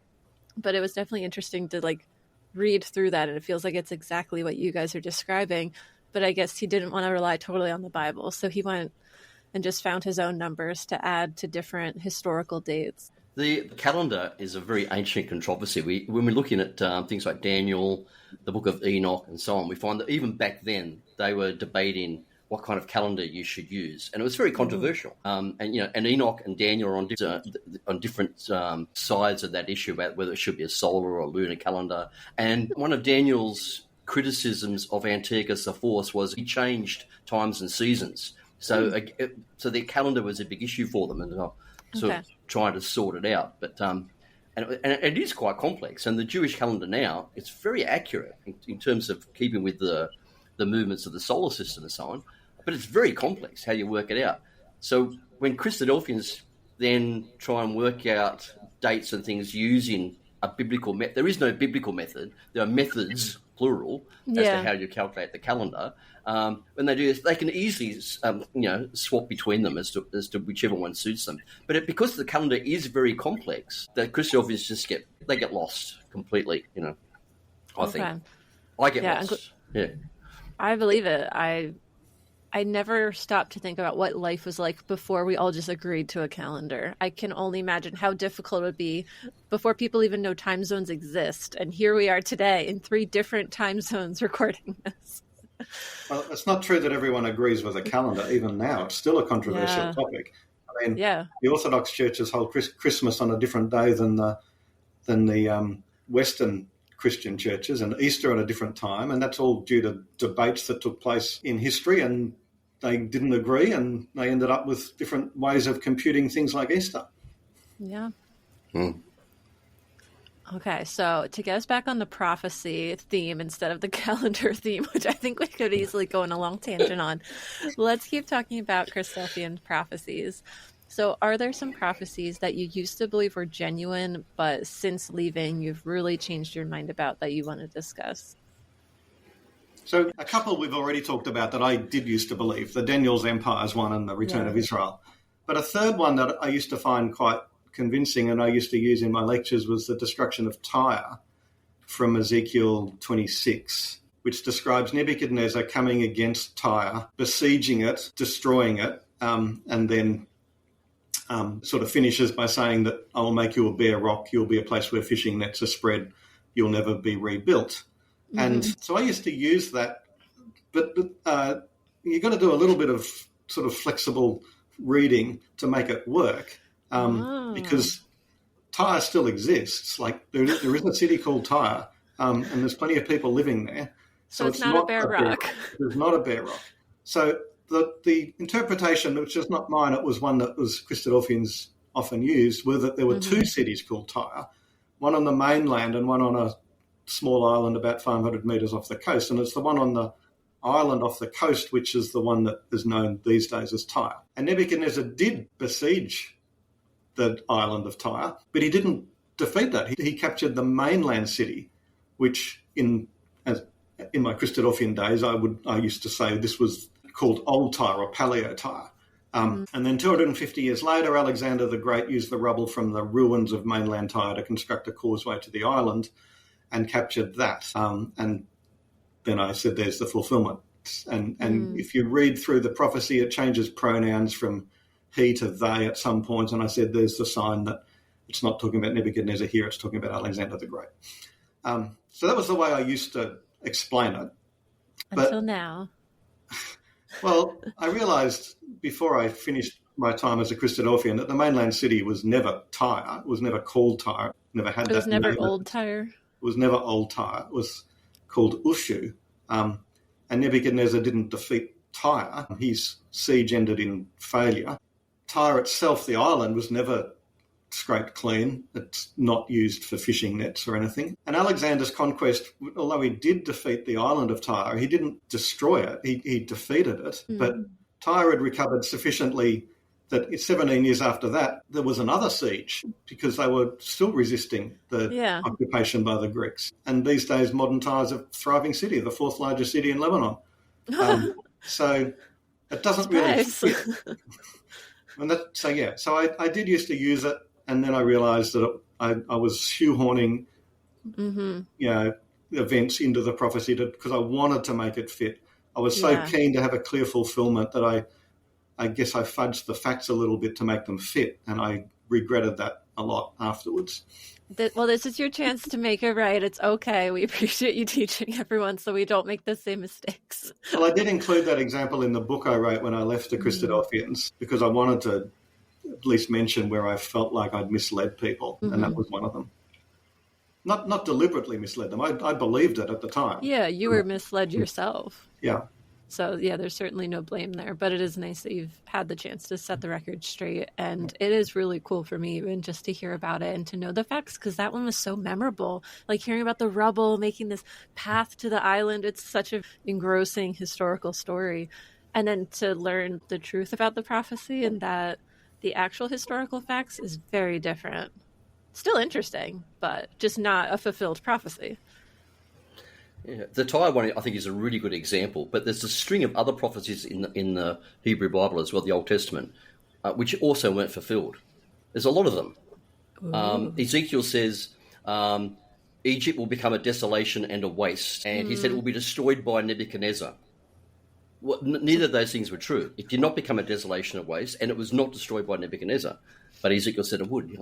but it was definitely interesting to like read through that. And it feels like it's exactly what you guys are describing, but I guess he didn't want to rely totally on the Bible. So he went and just found his own numbers to add to different historical dates. The calendar is a very ancient controversy. When we're looking at things like Daniel, the book of Enoch, and so on, we find that even back then they were debating what kind of calendar you should use, and it was very controversial. And Enoch and Daniel are on different sides of that issue about whether it should be a solar or lunar calendar. And one of Daniel's criticisms of Antiochus IV was he changed times and seasons. So their calendar was a big issue for them, and sort of trying to sort it out. But and it is quite complex. And the Jewish calendar now, it's very accurate in terms of keeping with the movements of the solar system and so on. But it's very complex how you work it out. So when Christadelphians then try and work out dates and things using a biblical method, there is no biblical method. There are methods, plural, as to how you calculate the calendar. When they do this, they can easily, swap between them as to whichever one suits them. But because the calendar is very complex, the Christadelphians get lost completely. I think I get lost. I believe it. I never stopped to think about what life was like before we all just agreed to a calendar. I can only imagine how difficult it would be before people even know time zones exist. And here we are today in 3 different time zones recording this. Well, it's not true that everyone agrees with a calendar. Even now, it's still a controversial topic. I mean, the Orthodox churches hold Christmas on a different day than the Western Christian churches, and Easter at a different time, and that's all due to debates that took place in history, and they didn't agree, and they ended up with different ways of computing things like Easter. Yeah. Okay, so to get us back on the prophecy theme instead of the calendar theme, which I think we could easily go on a long tangent on, let's keep talking about Christadelphian prophecies. So are there some prophecies that you used to believe were genuine, but since leaving, you've really changed your mind about that you want to discuss? So a couple we've already talked about that I did used to believe, the Daniel's Empire's one and the Return of Israel. But a third one that I used to find quite convincing and I used to use in my lectures was the destruction of Tyre from Ezekiel 26, which describes Nebuchadnezzar coming against Tyre, besieging it, destroying it, and then sort of finishes by saying that I will make you a bare rock, you'll be a place where fishing nets are spread, you'll never be rebuilt. Mm-hmm. And so I used to use that, but you've got to do a little bit of sort of flexible reading to make it work, because Tyre still exists. Like there is a city called Tyre, and there's plenty of people living there. So it's not a bare rock. It's not a bare rock. So the interpretation, which is not mine, it was one that was Christadelphians often used, were that there were 2 cities called Tyre, one on the mainland and one on a small island about 500 metres off the coast. And it's the one on the island off the coast which is the one that is known these days as Tyre. And Nebuchadnezzar did besiege the island of Tyre, but he didn't defeat that. He captured the mainland city, which in my Christadelphian days I used to say this was called Old Tyre or Paleo Tyre. And then 250 years later, Alexander the Great used the rubble from the ruins of mainland Tyre to construct a causeway to the island and captured that. And then I said there's the fulfillment. And if you read through the prophecy, it changes pronouns from he to they at some points. And I said there's the sign that it's not talking about Nebuchadnezzar here, it's talking about Alexander the Great. So that was the way I used to explain it. Until now. Well, I realised before I finished my time as a Christadelphian that the mainland city was never Tyre. It was never called Tyre. Never had that. It was never name. Old Tyre. It was never Old Tyre. It was called Ushu. And Nebuchadnezzar didn't defeat Tyre. His siege ended in failure. Tyre itself, the island, was never scraped clean. It's not used for fishing nets or anything. And Alexander's conquest, although he did defeat the island of Tyre, he didn't destroy it. He defeated it. But Tyre had recovered sufficiently that 17 years after that, there was another siege because they were still resisting the occupation by the Greeks. And these days, modern Tyre is a thriving city, the 4th largest city in Lebanon. So it doesn't really fit. So I did used to use it, and then I realised that I was shoehorning, events into the prophecy because I wanted to make it fit. I was so keen to have a clear fulfillment that I guess I fudged the facts a little bit to make them fit, and I regretted that a lot afterwards. Well, this is your chance to make it right. It's okay. We appreciate you teaching everyone so we don't make the same mistakes. Well, I did include that example in the book I wrote when I left the Christadelphians, because I wanted to at least mention where I felt like I'd misled people, and that was one of them. Not deliberately misled them. I believed it at the time. Yeah, you were misled yourself. Yeah. So, yeah, there's certainly no blame there. But it is nice that you've had the chance to set the record straight. And it is really cool for me even just to hear about it and to know the facts, because that one was so memorable. Like hearing about the rubble, making this path to the island. It's such an engrossing historical story. And then to learn the truth about the prophecy and that the actual historical facts is very different. Still interesting, but just not a fulfilled prophecy. Yeah, the Tyre one, I think, is a really good example. But there's a string of other prophecies in the Hebrew Bible as well, the Old Testament, which also weren't fulfilled. There's a lot of them. Ezekiel says Egypt will become a desolation and a waste, and he said it will be destroyed by Nebuchadnezzar. Well, neither of those things were true. It did not become a desolation and waste, and it was not destroyed by Nebuchadnezzar. But Ezekiel said it would.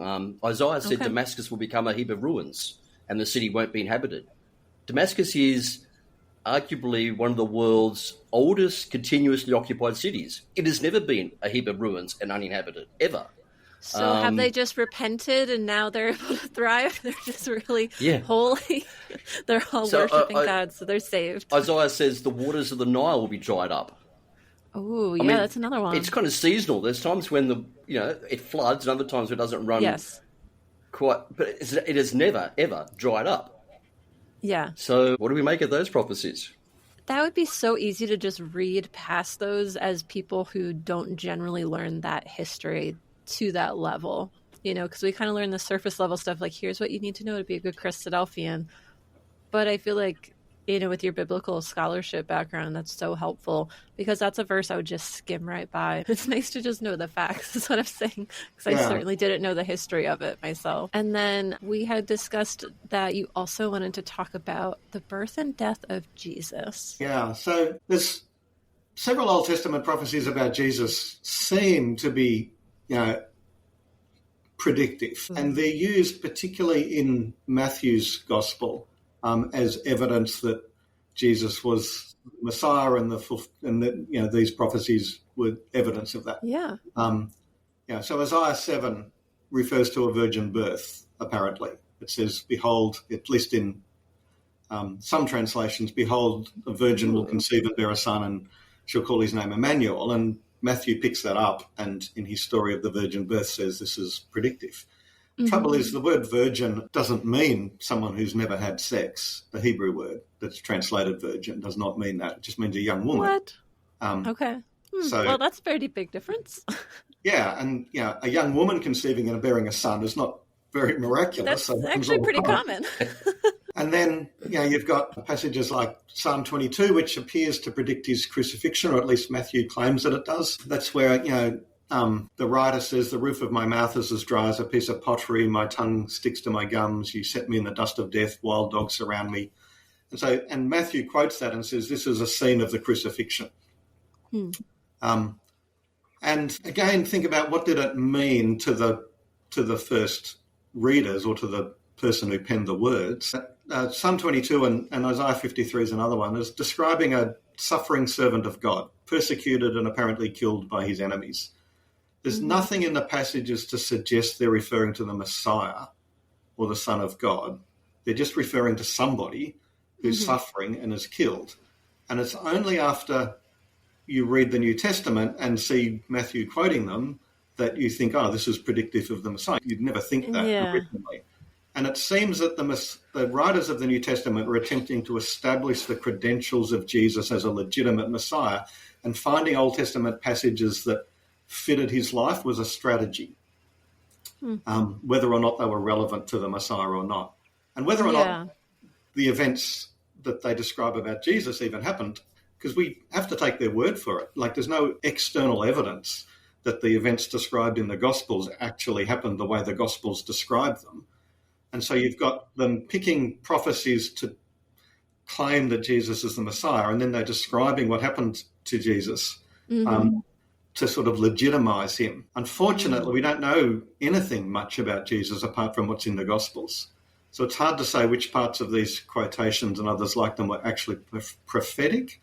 Isaiah said Damascus will become a heap of ruins, and the city won't be inhabited. Damascus is arguably one of the world's oldest continuously occupied cities. It has never been a heap of ruins and uninhabited, ever. So have they just repented and now they're able to thrive? They're just really holy. They're all worshiping God, so they're saved. Isaiah says the waters of the Nile will be dried up. Oh, yeah, that's another one. It's kind of seasonal. There's times when it floods and other times it doesn't run quite. But it has never, ever dried up. Yeah. So what do we make of those prophecies? That would be so easy to just read past those as people who don't generally learn that history to that level, because we kind of learn the surface level stuff, like here's what you need to know to be a good Christadelphian. But I feel like, with your biblical scholarship background, that's so helpful, because that's a verse I would just skim right by. It's nice to just know the facts, is what I'm saying, because I certainly didn't know the history of it myself. And then we had discussed that you also wanted to talk about the birth and death of Jesus. Yeah, so there's several Old Testament prophecies about Jesus seem to be, predictive, and they're used particularly in Matthew's Gospel as evidence that Jesus was Messiah, and that these prophecies were evidence of that. Yeah. So Isaiah 7 refers to a virgin birth. Apparently, it says, "Behold," at least in some translations, "Behold, a virgin will conceive and bear a son, and she'll call his name Emmanuel." And Matthew picks that up, and in his story of the virgin birth says this is predictive. Trouble is, the word virgin doesn't mean someone who's never had sex. The Hebrew word that's translated virgin does not mean that. It just means a young woman. What? Okay. Well, that's a very big difference. Yeah, and a young woman conceiving and bearing a son is not very miraculous. That's actually pretty common. And then, you've got passages like Psalm 22, which appears to predict his crucifixion, or at least Matthew claims that it does. That's where, the writer says, "The roof of my mouth is as dry as a piece of pottery. My tongue sticks to my gums. You set me in the dust of death. Wild dogs surround me." And Matthew quotes that and says, this is a scene of the crucifixion. And again, think about what did it mean to the first readers, or to the person who penned the words. Psalm 22 and Isaiah 53 is another one, is describing a suffering servant of God, persecuted and apparently killed by his enemies. There's nothing in the passages to suggest they're referring to the Messiah or the Son of God. They're just referring to somebody who's suffering and is killed. And it's only after you read the New Testament and see Matthew quoting them that you think, oh, this is predictive of the Messiah. You'd never think that originally. And it seems that the writers of the New Testament were attempting to establish the credentials of Jesus as a legitimate Messiah, and finding Old Testament passages that fitted his life was a strategy, whether or not they were relevant to the Messiah or not. And whether or not the events that they describe about Jesus even happened, because we have to take their word for it. Like, there's no external evidence that the events described in the Gospels actually happened the way the Gospels describe them. And so you've got them picking prophecies to claim that Jesus is the Messiah, and then they're describing what happened to Jesus to sort of legitimize him. Unfortunately, we don't know anything much about Jesus apart from what's in the Gospels. So it's hard to say which parts of these quotations and others like them were actually prophetic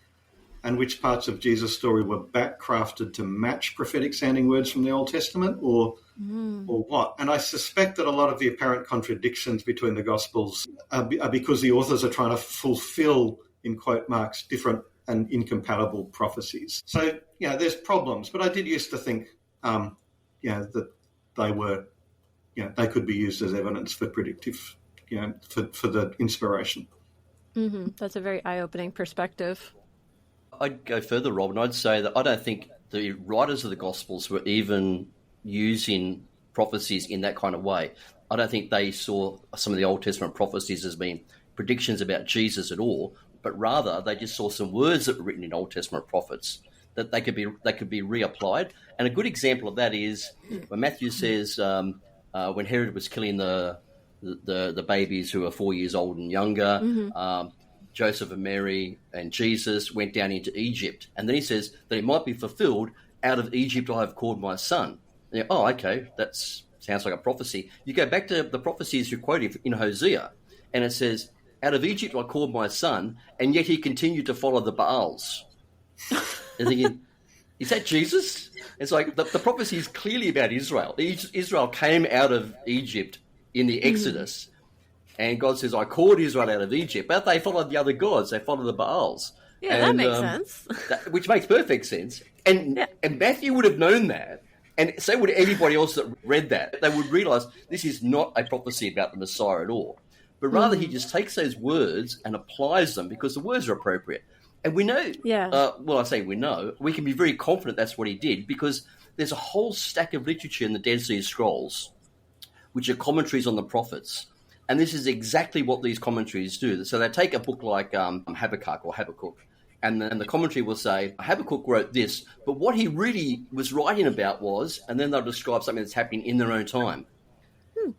and which parts of Jesus' story were backcrafted to match prophetic-sounding words from the Old Testament or what. And I suspect that a lot of the apparent contradictions between the Gospels are because the authors are trying to fulfill, in quote marks, different and incompatible prophecies. So, there's problems. But I did used to think, that they were, they could be used as evidence for predictive, for the inspiration. Mm-hmm. That's a very eye-opening perspective. I'd go further, Rob, and I'd say that I don't think the writers of the Gospels were even using prophecies in that kind of way. I don't think they saw some of the Old Testament prophecies as being predictions about Jesus at all, but rather they just saw some words that were written in Old Testament prophets that they could be reapplied. And a good example of that is when Matthew says when Herod was killing the babies who were 4 years old and younger, Joseph and Mary and Jesus went down into Egypt. And then he says that it might be fulfilled, out of Egypt I have called my son. And okay, that sounds like a prophecy. You go back to the prophecies you're quoting in Hosea, and it says, out of Egypt I called my son, and yet he continued to follow the Baals. And thinking, is that Jesus? It's like the prophecy is clearly about Israel. Israel came out of Egypt in the Exodus, and God says, I called Israel out of Egypt, but they followed the other gods. They followed the Baals. Yeah, that makes sense. Which makes perfect sense. And Matthew would have known that, and so would anybody else that read that. They would realise this is not a prophecy about the Messiah at all, but rather he just takes those words and applies them because the words are appropriate. And we know, I say we know, we can be very confident that's what he did because there's a whole stack of literature in the Dead Sea Scrolls, which are commentaries on the prophets. And this is exactly what these commentaries do. So they take a book like Habakkuk, and the commentary will say, Habakkuk wrote this, but what he really was writing about was, and then they'll describe something that's happening in their own time.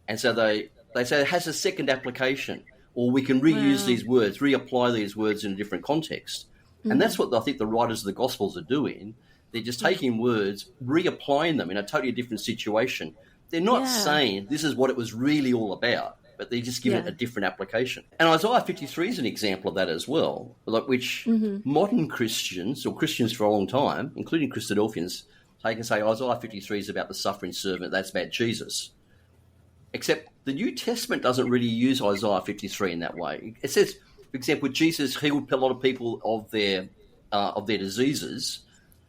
And so they say it has a second application, or we can reuse these words, reapply these words in a different context. And that's what I think the writers of the Gospels are doing. They're just taking words, reapplying them in a totally different situation. They're not saying this is what it was really all about, but they just give it a different application. And Isaiah 53 is an example of that as well, which modern Christians, or Christians for a long time, including Christadelphians, take and say Isaiah 53 is about the suffering servant, that's about Jesus. Except the New Testament doesn't really use Isaiah 53 in that way. It says, for example, Jesus healed a lot of people of their diseases,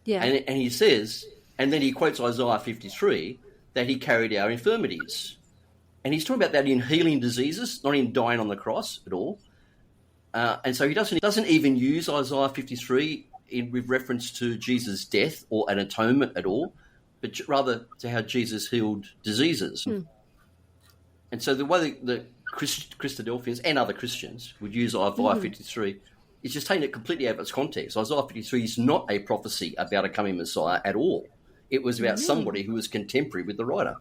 and he says, and then he quotes Isaiah 53, that he carried our infirmities. And he's talking about that in healing diseases, not in dying on the cross at all. And so he doesn't even use Isaiah 53 with reference to Jesus' death or an atonement at all, but rather to how Jesus healed diseases. And so the way the Christadelphians and other Christians would use Isaiah 53 is just taking it completely out of its context. Isaiah 53 is not a prophecy about a coming Messiah at all. It was about somebody who was contemporary with the writer.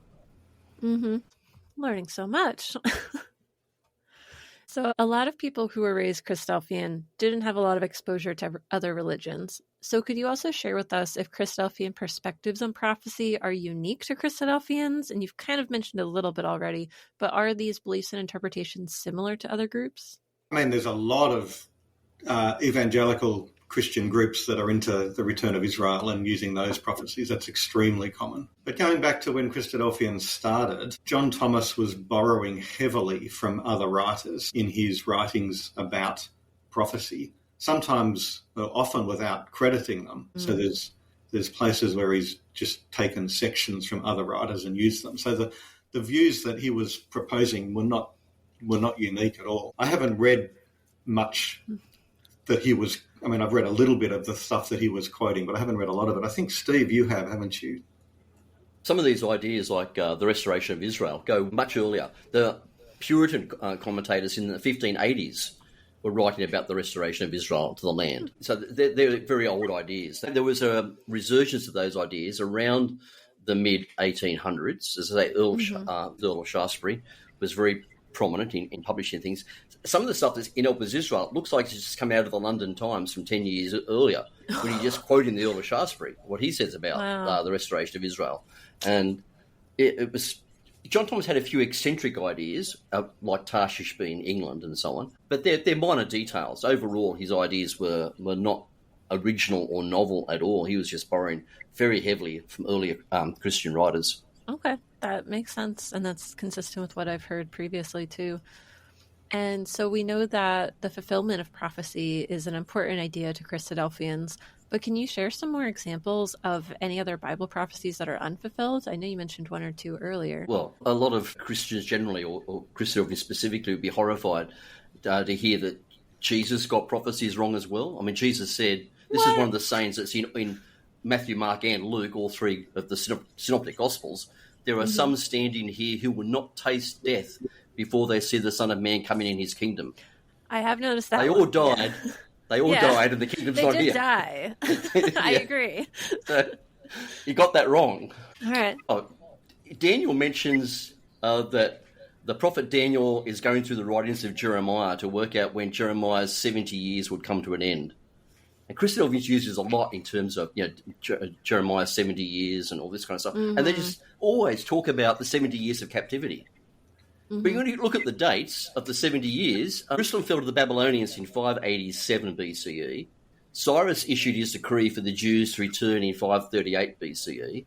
Learning so much. So a lot of people who were raised Christadelphian didn't have a lot of exposure to other religions. So could you also share with us if Christadelphian perspectives on prophecy are unique to Christadelphians? And you've kind of mentioned a little bit already, but are these beliefs and interpretations similar to other groups? I mean, there's a lot of evangelical Christian groups that are into the return of Israel and using those prophecies. That's extremely common. But going back to when Christadelphians started, John Thomas was borrowing heavily from other writers in his writings about prophecy, sometimes, well, often without crediting them. So there's places where he's just taken sections from other writers and used them. So the views that he was proposing were not unique at all. I haven't read much that he was, I mean, I've read a little bit of the stuff that he was quoting, but I haven't read a lot of it. I think, Steve, you have, haven't you? Some of these ideas, like the restoration of Israel, go much earlier. The Puritan commentators in the 1580s were writing about the restoration of Israel to the land. So they're very old ideas. There was a resurgence of those ideas around the mid-1800s. As I say, Earl of Shaftesbury was very prominent in publishing things. Some of the stuff that's in Help with Israel looks like it's just come out of the London Times from 10 years earlier, when he's just quoting the Earl of Shaftesbury, what he says about the restoration of Israel. And it was... John Thomas had a few eccentric ideas, like Tarshish being England and so on, but they're minor details. Overall, his ideas were not original or novel at all. He was just borrowing very heavily from earlier Christian writers. Okay, that makes sense, and that's consistent with what I've heard previously too. And so we know that the fulfillment of prophecy is an important idea to Christadelphians, but can you share some more examples of any other Bible prophecies that are unfulfilled? I know you mentioned one or two earlier. Well, a lot of Christians generally, or Christadelphians specifically, would be horrified to hear that Jesus got prophecies wrong as well. I mean, Jesus said, this is one of the sayings that's in Matthew, Mark, and Luke, all three of the synoptic Gospels. There are some standing here who will not taste death before they see the Son of Man coming in his kingdom. I have noticed that. They all died. Yeah. They all died, and the kingdom's not here. They did die. I agree. So, you got that wrong. All right. Daniel mentions that the prophet Daniel is going through the writings of Jeremiah to work out when Jeremiah's 70 years would come to an end. And Christadelphians uses a lot in terms of Jeremiah's 70 years and all this kind of stuff. And they just always talk about the 70 years of captivity. But when you look at the dates of the 70 years, Jerusalem fell to the Babylonians in 587 BCE. Cyrus issued his decree for the Jews to return in 538 BCE.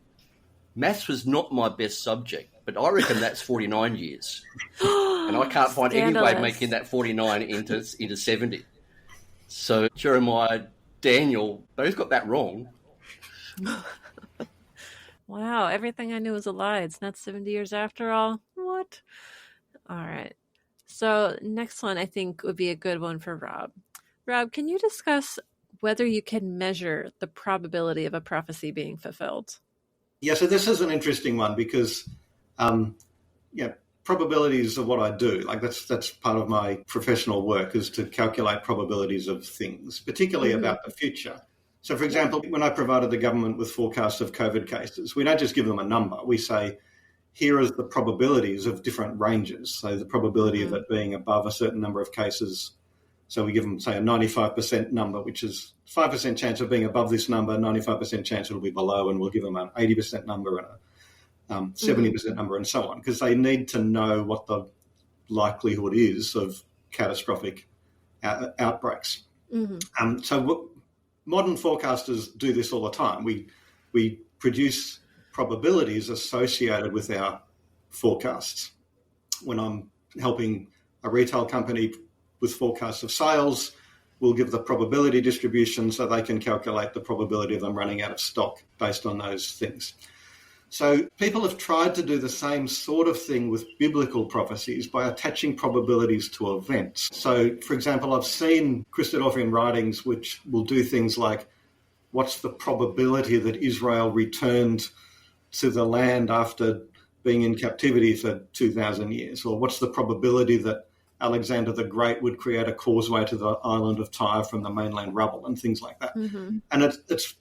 Maths was not my best subject, but I reckon that's 49 years. And I can't find any way of making that 49 into 70. So Jeremiah, Daniel, both got that wrong. Wow, everything I knew was a lie. It's not 70 years after all. What? All right. So next one I think would be a good one for Rob. Rob, can you discuss whether you can measure the probability of a prophecy being fulfilled? Yeah, so this is an interesting one because, probabilities are what I do. Like that's part of my professional work, is to calculate probabilities of things, particularly about the future. So, for example, when I provided the government with forecasts of COVID cases, we don't just give them a number. We say, here is the probabilities of different ranges. So the probability of it being above a certain number of cases. So we give them, say, a 95% number, which is 5% chance of being above this number, 95% chance it'll be below, and we'll give them an 80% number and a 70% number and so on, because they need to know what the likelihood is of catastrophic outbreaks. Modern forecasters do this all the time. We produce probabilities associated with our forecasts. When I'm helping a retail company with forecasts of sales, we'll give the probability distribution so they can calculate the probability of them running out of stock based on those things. So people have tried to do the same sort of thing with biblical prophecies by attaching probabilities to events. So, for example, I've seen Christadelphian writings which will do things like, what's the probability that Israel returned to the land after being in captivity for 2,000 years? Or what's the probability that Alexander the Great would create a causeway to the island of Tyre from the mainland rubble, and things like that. And it's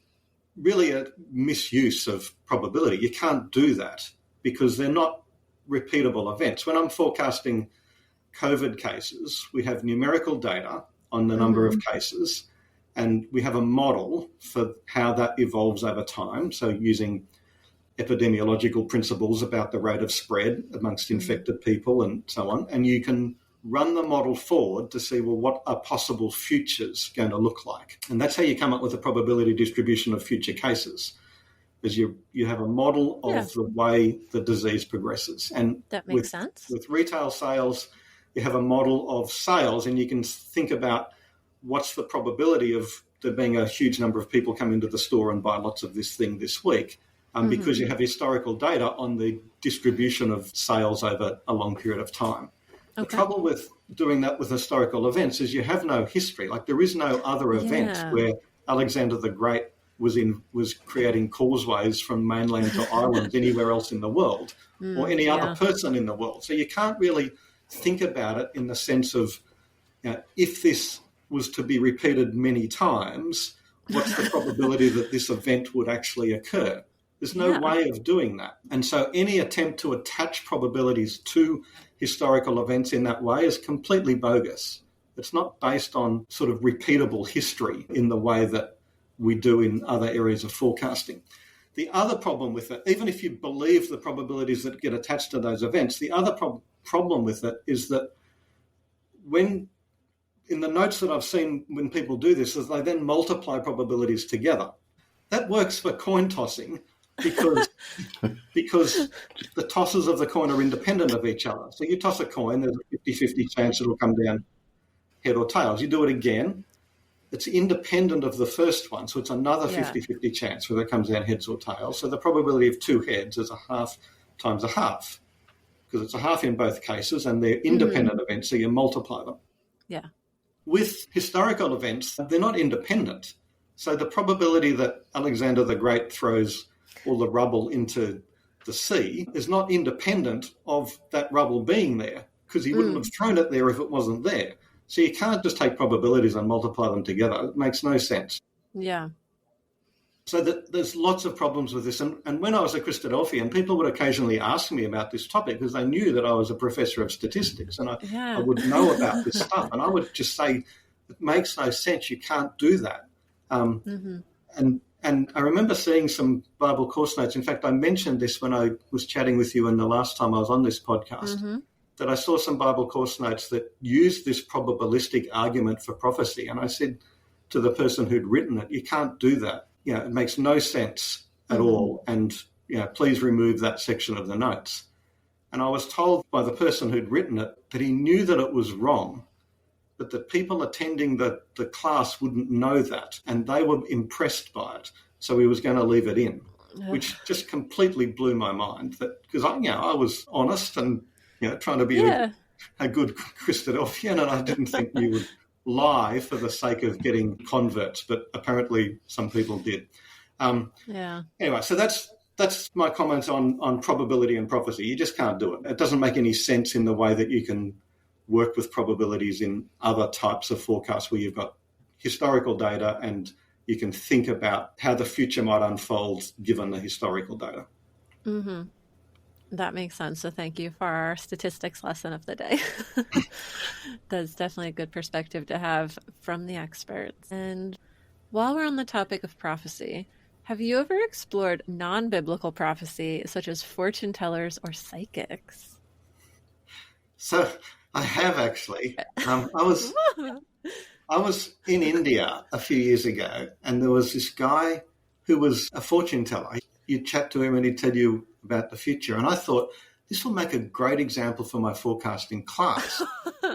really a misuse of probability. You can't do that because they're not repeatable events. When I'm forecasting COVID cases, we have numerical data on the number of cases, and we have a model for how that evolves over time. So using epidemiological principles about the rate of spread amongst infected people and so on. And you can run the model forward to see, well, what are possible futures going to look like? And that's how you come up with a probability distribution of future cases, is you have a model of the way the disease progresses. And that makes sense. With retail sales, you have a model of sales, and you can think about what's the probability of there being a huge number of people come into the store and buy lots of this thing this week, because you have historical data on the distribution of sales over a long period of time. The trouble with doing that with historical events is you have no history. Like, there is no other event where Alexander the Great was creating causeways from mainland to islands anywhere else in the world, or any other person in the world. So you can't really think about it in the sense of, if this was to be repeated many times, what's the probability that this event would actually occur? There's no way of doing that. And so any attempt to attach probabilities to historical events in that way is completely bogus. It's not based on sort of repeatable history in the way that we do in other areas of forecasting. The other problem with it, even if you believe the probabilities that get attached to those events, the other problem with it is that when, in the notes that I've seen when people do this, is they then multiply probabilities together. That works for coin tossing because the tosses of the coin are independent of each other. So you toss a coin, there's a 50-50 chance it'll come down head or tails. You do it again, it's independent of the first one, so it's another 50-50 chance whether it comes down heads or tails. So the probability of two heads is a half times a half, because it's a half in both cases and they're independent events, so you multiply them. Yeah. With historical events, they're not independent. So the probability that Alexander the Great throws all the rubble into the sea is not independent of that rubble being there, because he wouldn't have thrown it there if it wasn't there. So you can't just take probabilities and multiply them together. It makes no sense. Yeah. So there's lots of problems with this. And when I was a Christadelphian, people would occasionally ask me about this topic because they knew that I was a professor of statistics and I would know about this stuff. And I would just say, it makes no sense. You can't do that. And I remember seeing some Bible course notes. In fact, I mentioned this when I was chatting with you in the last time I was on this podcast, that I saw some Bible course notes that used this probabilistic argument for prophecy. And I said to the person who'd written it, you can't do that. You know, it makes no sense at all. And, you know, please remove that section of the notes. And I was told by the person who'd written it that he knew that it was wrong, but that people attending the class wouldn't know that. And they were impressed by it. So he was going to leave it in, which just completely blew my mind. That because I was honest and trying to be a good Christadelphian, and I didn't think you would lie for the sake of getting converts, but apparently some people did. Anyway, so that's my comments on probability and prophecy. You just can't do it. It doesn't make any sense in the way that you can work with probabilities in other types of forecasts where you've got historical data and you can think about how the future might unfold given the historical data. Mm-hmm. That makes sense. So thank you for our statistics lesson of the day. That's definitely a good perspective to have from the experts. And while we're on the topic of prophecy, have you ever explored non-biblical prophecy, such as fortune tellers or psychics? So I have actually. I was in India a few years ago, and there was this guy who was a fortune teller. You'd chat to him and he'd tell you about the future. And I thought, this will make a great example for my forecasting class.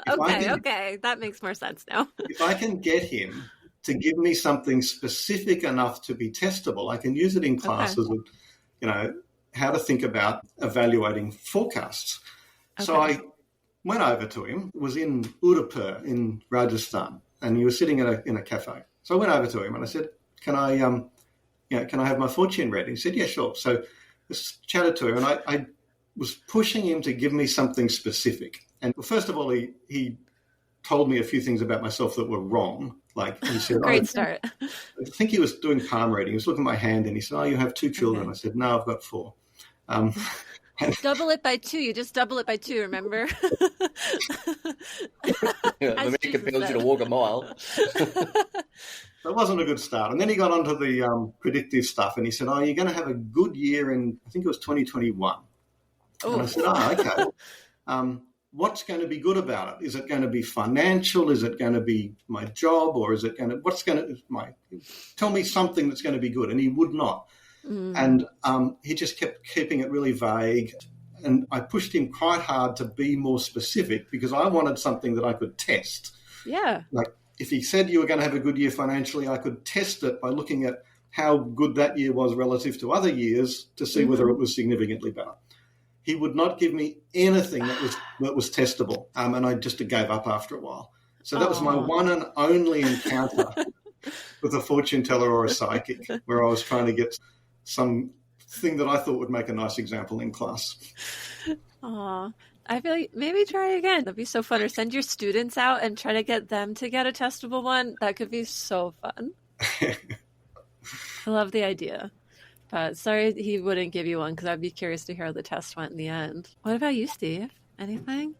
Okay. That makes more sense now. If I can get him to give me something specific enough to be testable, I can use it in classes of, how to think about evaluating forecasts. Okay. So I went over to him, was in Udaipur in Rajasthan, and he was sitting in a cafe. So I went over to him and I said, can I have my fortune read? He said, yeah, sure. So I chatted to him, and I was pushing him to give me something specific. And first of all, he told me a few things about myself that were wrong. Like he said, great start. I think he was doing palm reading. He was looking at my hand and he said, you have 2 children. Okay. I said, no, I've got 4. Double it by 2. You just double it by 2, remember? The man compels you to walk a mile. That wasn't a good start. And then he got onto the predictive stuff and he said, you're going to have a good year in, I think it was 2021. Oh. And I said, okay. What's going to be good about it? Is it going to be financial? Is it going to be my job? Or is it going to, tell me something that's going to be good. And he would not. And he just kept keeping it really vague. And I pushed him quite hard to be more specific because I wanted something that I could test. Yeah. Like if he said you were going to have a good year financially, I could test it by looking at how good that year was relative to other years to see whether it was significantly better. He would not give me anything that was testable. And I just gave up after a while. So that was my one and only encounter with a fortune teller or a psychic where I was trying to get something that I thought would make a nice example in class. Aw, I feel like maybe try again. That'd be so fun. Or send your students out and try to get them to get a testable one. That could be so fun. I love the idea. But sorry he wouldn't give you one because I'd be curious to hear how the test went in the end. What about you, Steve? Anything?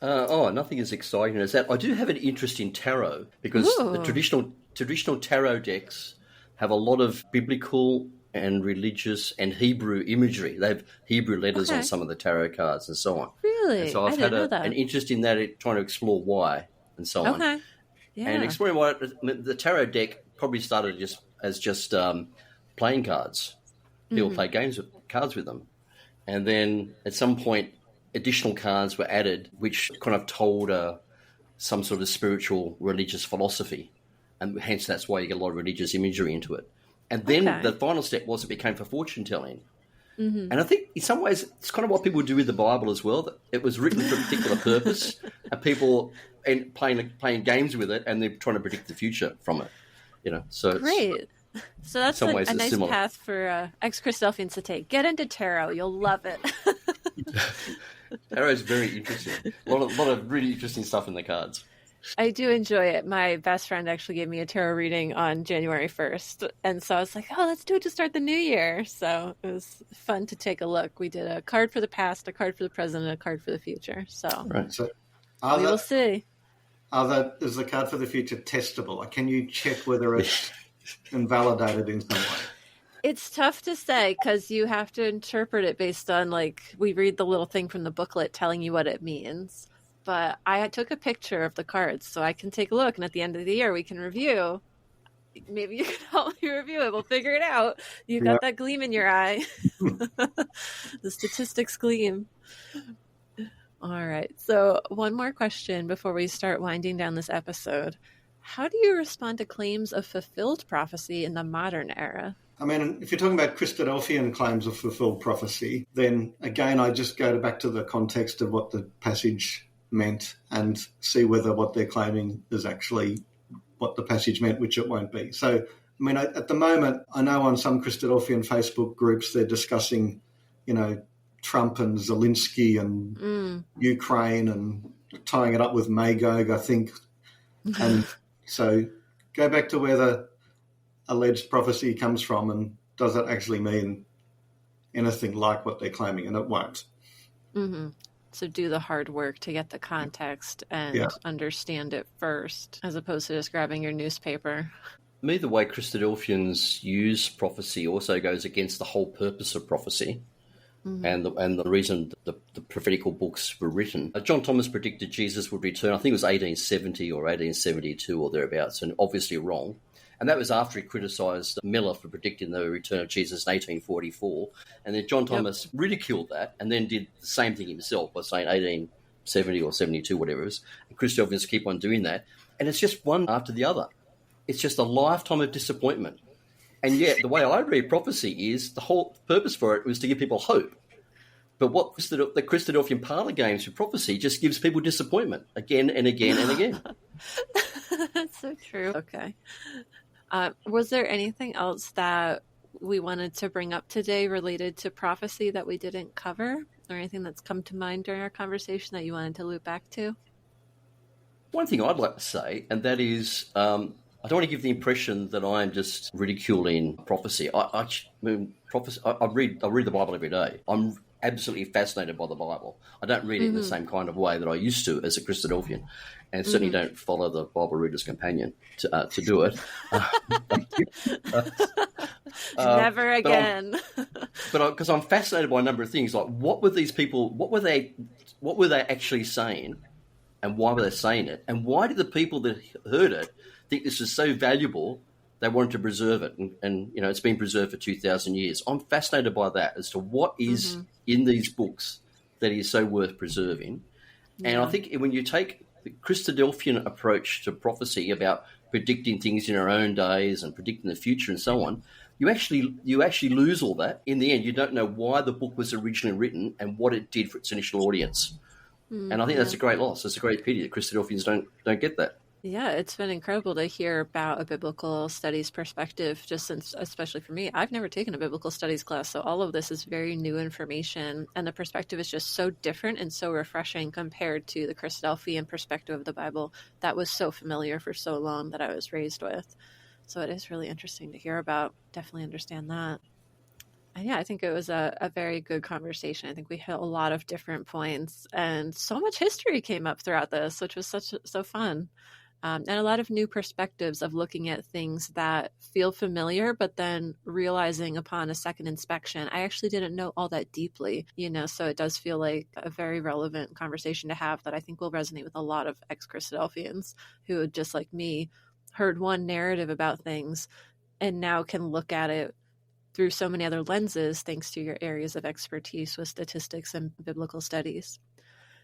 Nothing as exciting as that. I do have an interest in tarot because the traditional tarot decks have a lot of biblical and religious and Hebrew imagery. They have Hebrew letters on some of the tarot cards and so on. Really? And so I've had an interest in that, trying to explore why and so on. Okay. Yeah. And exploring why the tarot deck probably started as playing cards. People play games with cards with them. And then at some point, additional cards were added, which kind of told some sort of spiritual religious philosophy. And hence that's why you get a lot of religious imagery into it. And then the final step was it became for fortune telling. Mm-hmm. And I think in some ways it's kind of what people do with the Bible as well. That it was written for a particular purpose, and people playing games with it, and they're trying to predict the future from it. So great. So that's a nice similar path for ex-Christadelphians to take. Get into tarot; you'll love it. Tarot is very interesting. A lot of really interesting stuff in the cards. I do enjoy it. My best friend actually gave me a tarot reading on January 1st. And so I was like, let's do it to start the new year. So it was fun to take a look. We did a card for the past, a card for the present, and a card for the future. So, So we will see. Is the card for the future testable? Can you check whether it's invalidated in some way? It's tough to say because you have to interpret it based on, we read the little thing from the booklet telling you what it means. But I took a picture of the cards so I can take a look. And at the end of the year, we can review. Maybe you can help me review it. We'll figure it out. You got that gleam in your eye. The statistics gleam. All right. So one more question before we start winding down this episode. How do you respond to claims of fulfilled prophecy in the modern era? I mean, if you're talking about Christadelphian claims of fulfilled prophecy, then again, I just go back to the context of what the passage meant and see whether what they're claiming is actually what the passage meant, which it won't be. So, I mean, at the moment, I know on some Christadelphian Facebook groups, they're discussing, Trump and Zelensky and Ukraine and tying it up with Magog, I think. And so go back to where the alleged prophecy comes from and does it actually mean anything like what they're claiming? And it won't. Mm-hmm. So do the hard work to get the context and understand it first, as opposed to just grabbing your newspaper. Me, the way Christadelphians use prophecy also goes against the whole purpose of prophecy and the reason the prophetical books were written. John Thomas predicted Jesus would return, I think it was 1870 or 1872 or thereabouts, and obviously wrong. And that was after he criticised Miller for predicting the return of Jesus in 1844. And then John Thomas ridiculed that and then did the same thing himself by saying 1870 or 72, whatever it is. And Christadelphians keep on doing that. And it's just one after the other. It's just a lifetime of disappointment. And yet, the way I read prophecy is the whole purpose for it was to give people hope. But what the Christadelphian parlor games with prophecy just gives people disappointment again and again and again. That's so true. Okay. Was there anything else that we wanted to bring up today related to prophecy that we didn't cover, or anything that's come to mind during our conversation that you wanted to loop back to? One thing I'd like to say, and that is, I don't want to give the impression that I'm just ridiculing prophecy. I read the Bible every day. I'm absolutely fascinated by the Bible. I don't read it in the same kind of way that I used to as a Christadelphian, and certainly don't follow the Bible Reader's Companion to do it. Never again. But because I'm fascinated by a number of things, like what were these people? What were they actually saying, and why were they saying it? And why did the people that heard it think this was so valuable? They wanted to preserve it, and it's been preserved for 2,000 years. I'm fascinated by that as to what is in these books that is so worth preserving. Yeah. And I think when you take the Christadelphian approach to prophecy about predicting things in our own days and predicting the future and so on, you actually lose all that. In the end, you don't know why the book was originally written and what it did for its initial audience. And I think that's a great loss. It's a great pity that Christadelphians don't get that. Yeah, it's been incredible to hear about a biblical studies perspective, just since, especially for me, I've never taken a biblical studies class, so all of this is very new information, and the perspective is just so different and so refreshing compared to the Christadelphian perspective of the Bible that was so familiar for so long that I was raised with. So it is really interesting to hear about. Definitely understand that. Yeah, I think it was a very good conversation. I think we hit a lot of different points, and so much history came up throughout this, which was so fun. And a lot of new perspectives of looking at things that feel familiar, but then realizing upon a second inspection, I actually didn't know all that deeply, so it does feel like a very relevant conversation to have that I think will resonate with a lot of ex-Christadelphians who, just like me, heard one narrative about things and now can look at it through so many other lenses thanks to your areas of expertise with statistics and biblical studies.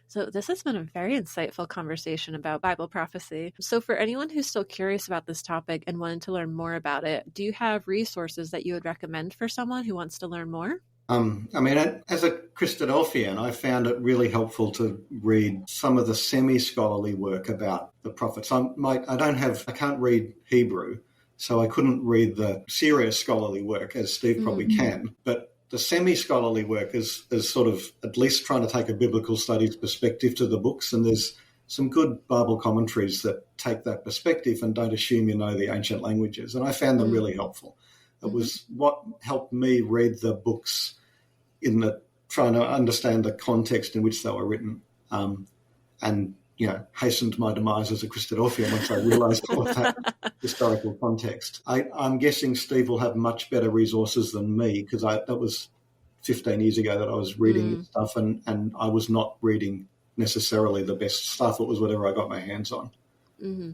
So this has been a very insightful conversation about Bible prophecy. So for anyone who's still curious about this topic and wanted to learn more about it, do you have resources that you would recommend for someone who wants to learn more? As a Christadelphian, I found it really helpful to read some of the semi-scholarly work about the prophets. I can't read Hebrew, so I couldn't read the serious scholarly work, as Steve probably can, but the semi-scholarly work is sort of at least trying to take a biblical studies perspective to the books, and there's some good Bible commentaries that take that perspective and don't assume you know the ancient languages, and I found them really helpful. It was what helped me read the books trying to understand the context in which they were written, and hastened my demise as a Christadelphian once I realised all of that historical context. I'm guessing Steve will have much better resources than me, because that was 15 years ago that I was reading this stuff, and I was not reading necessarily the best stuff. It was whatever I got my hands on. Mm-hmm.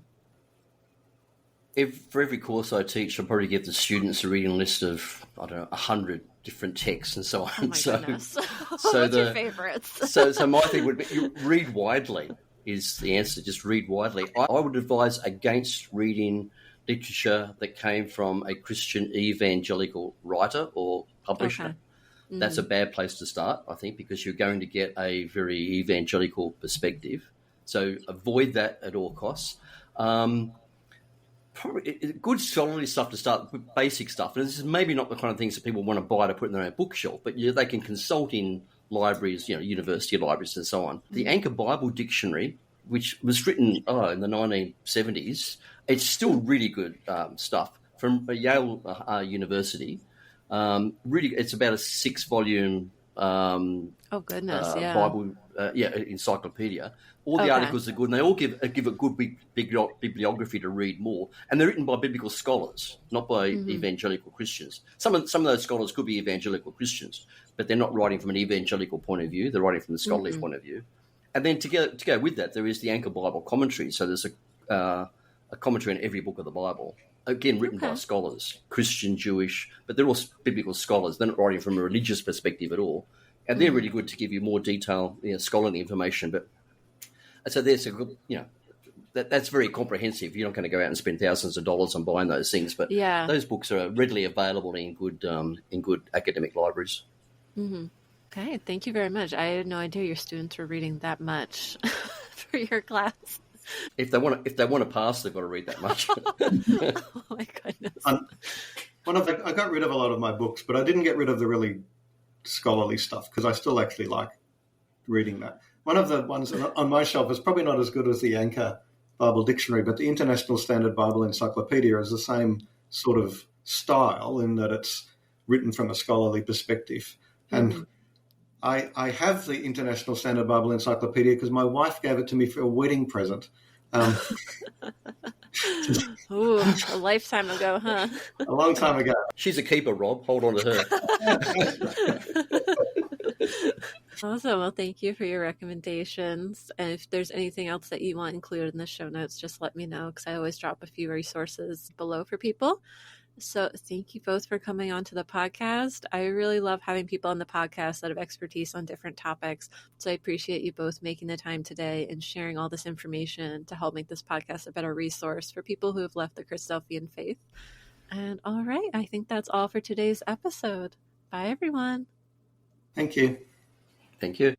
For every course I teach, I'll probably give the students a reading list of, 100 different texts and so on. Oh my goodness. What's your favorites? so my thing would be, you read widely. Is the answer. Just read widely. I would advise against reading literature that came from a Christian evangelical writer or publisher. Okay. Mm-hmm. That's a bad place to start, I think, because you're going to get a very evangelical perspective. So avoid that at all costs. Probably good scholarly stuff to start with, basic stuff. And this is maybe not the kind of things that people want to buy to put in their own bookshelf, but they can consult in libraries, university libraries and so on. The Anchor Bible Dictionary, which was written in the 1970s, it's still really good stuff from Yale University. Really, it's about a 6-volume Bible encyclopedia. All the articles are good, and they all give a good bibliography to read more. And they're written by biblical scholars, not by evangelical Christians. Some of those scholars could be evangelical Christians, but they're not writing from an evangelical point of view. They're writing from the scholarly point of view. And then to go with that, there is the Anchor Bible commentary. So there's a commentary on every book of the Bible, again, written by scholars, Christian, Jewish, but they're all biblical scholars. They're not writing from a religious perspective at all. And they're really good to give you more detailed, scholarly information. But so there's a good, that's very comprehensive. You're not going to go out and spend thousands of dollars on buying those things, but those books are readily available in good academic libraries. Mm-hmm. Okay, thank you very much. I had no idea your students were reading that much for your class. If they want to pass, they've got to read that much. Oh my goodness! I got rid of a lot of my books, but I didn't get rid of the really scholarly stuff because I still actually like reading that. One of the ones on my shelf is probably not as good as the Anchor Bible Dictionary, but the International Standard Bible Encyclopedia is the same sort of style in that it's written from a scholarly perspective. And I have the International Standard Bible Encyclopedia because my wife gave it to me for a wedding present. Ooh, a lifetime ago, huh? A long time ago. She's a keeper, Rob. Hold on to her. Awesome. Well, thank you for your recommendations. And if there's anything else that you want included in the show notes, just let me know because I always drop a few resources below for people. So thank you both for coming on to the podcast. I really love having people on the podcast that have expertise on different topics. So I appreciate you both making the time today and sharing all this information to help make this podcast a better resource for people who have left the Christadelphian faith. And all right, I think that's all for today's episode. Bye, everyone. Thank you. Thank you.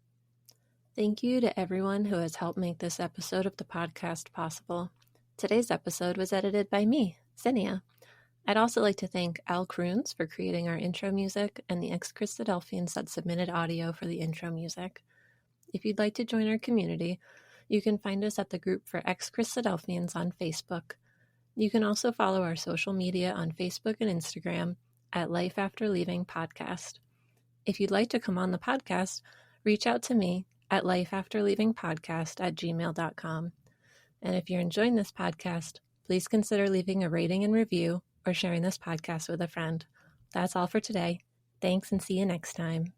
Thank you to everyone who has helped make this episode of the podcast possible. Today's episode was edited by me, Zinnia. I'd also like to thank Al Kroons for creating our intro music and the ex-Christadelphians that submitted audio for the intro music. If you'd like to join our community, you can find us at the group for ex-Christadelphians on Facebook. You can also follow our social media on Facebook and Instagram at Life After Leaving Podcast. If you'd like to come on the podcast, reach out to me at lifeafterleavingpodcast@gmail.com. And if you're enjoying this podcast, please consider leaving a rating and review or sharing this podcast with a friend. That's all for today. Thanks and see you next time.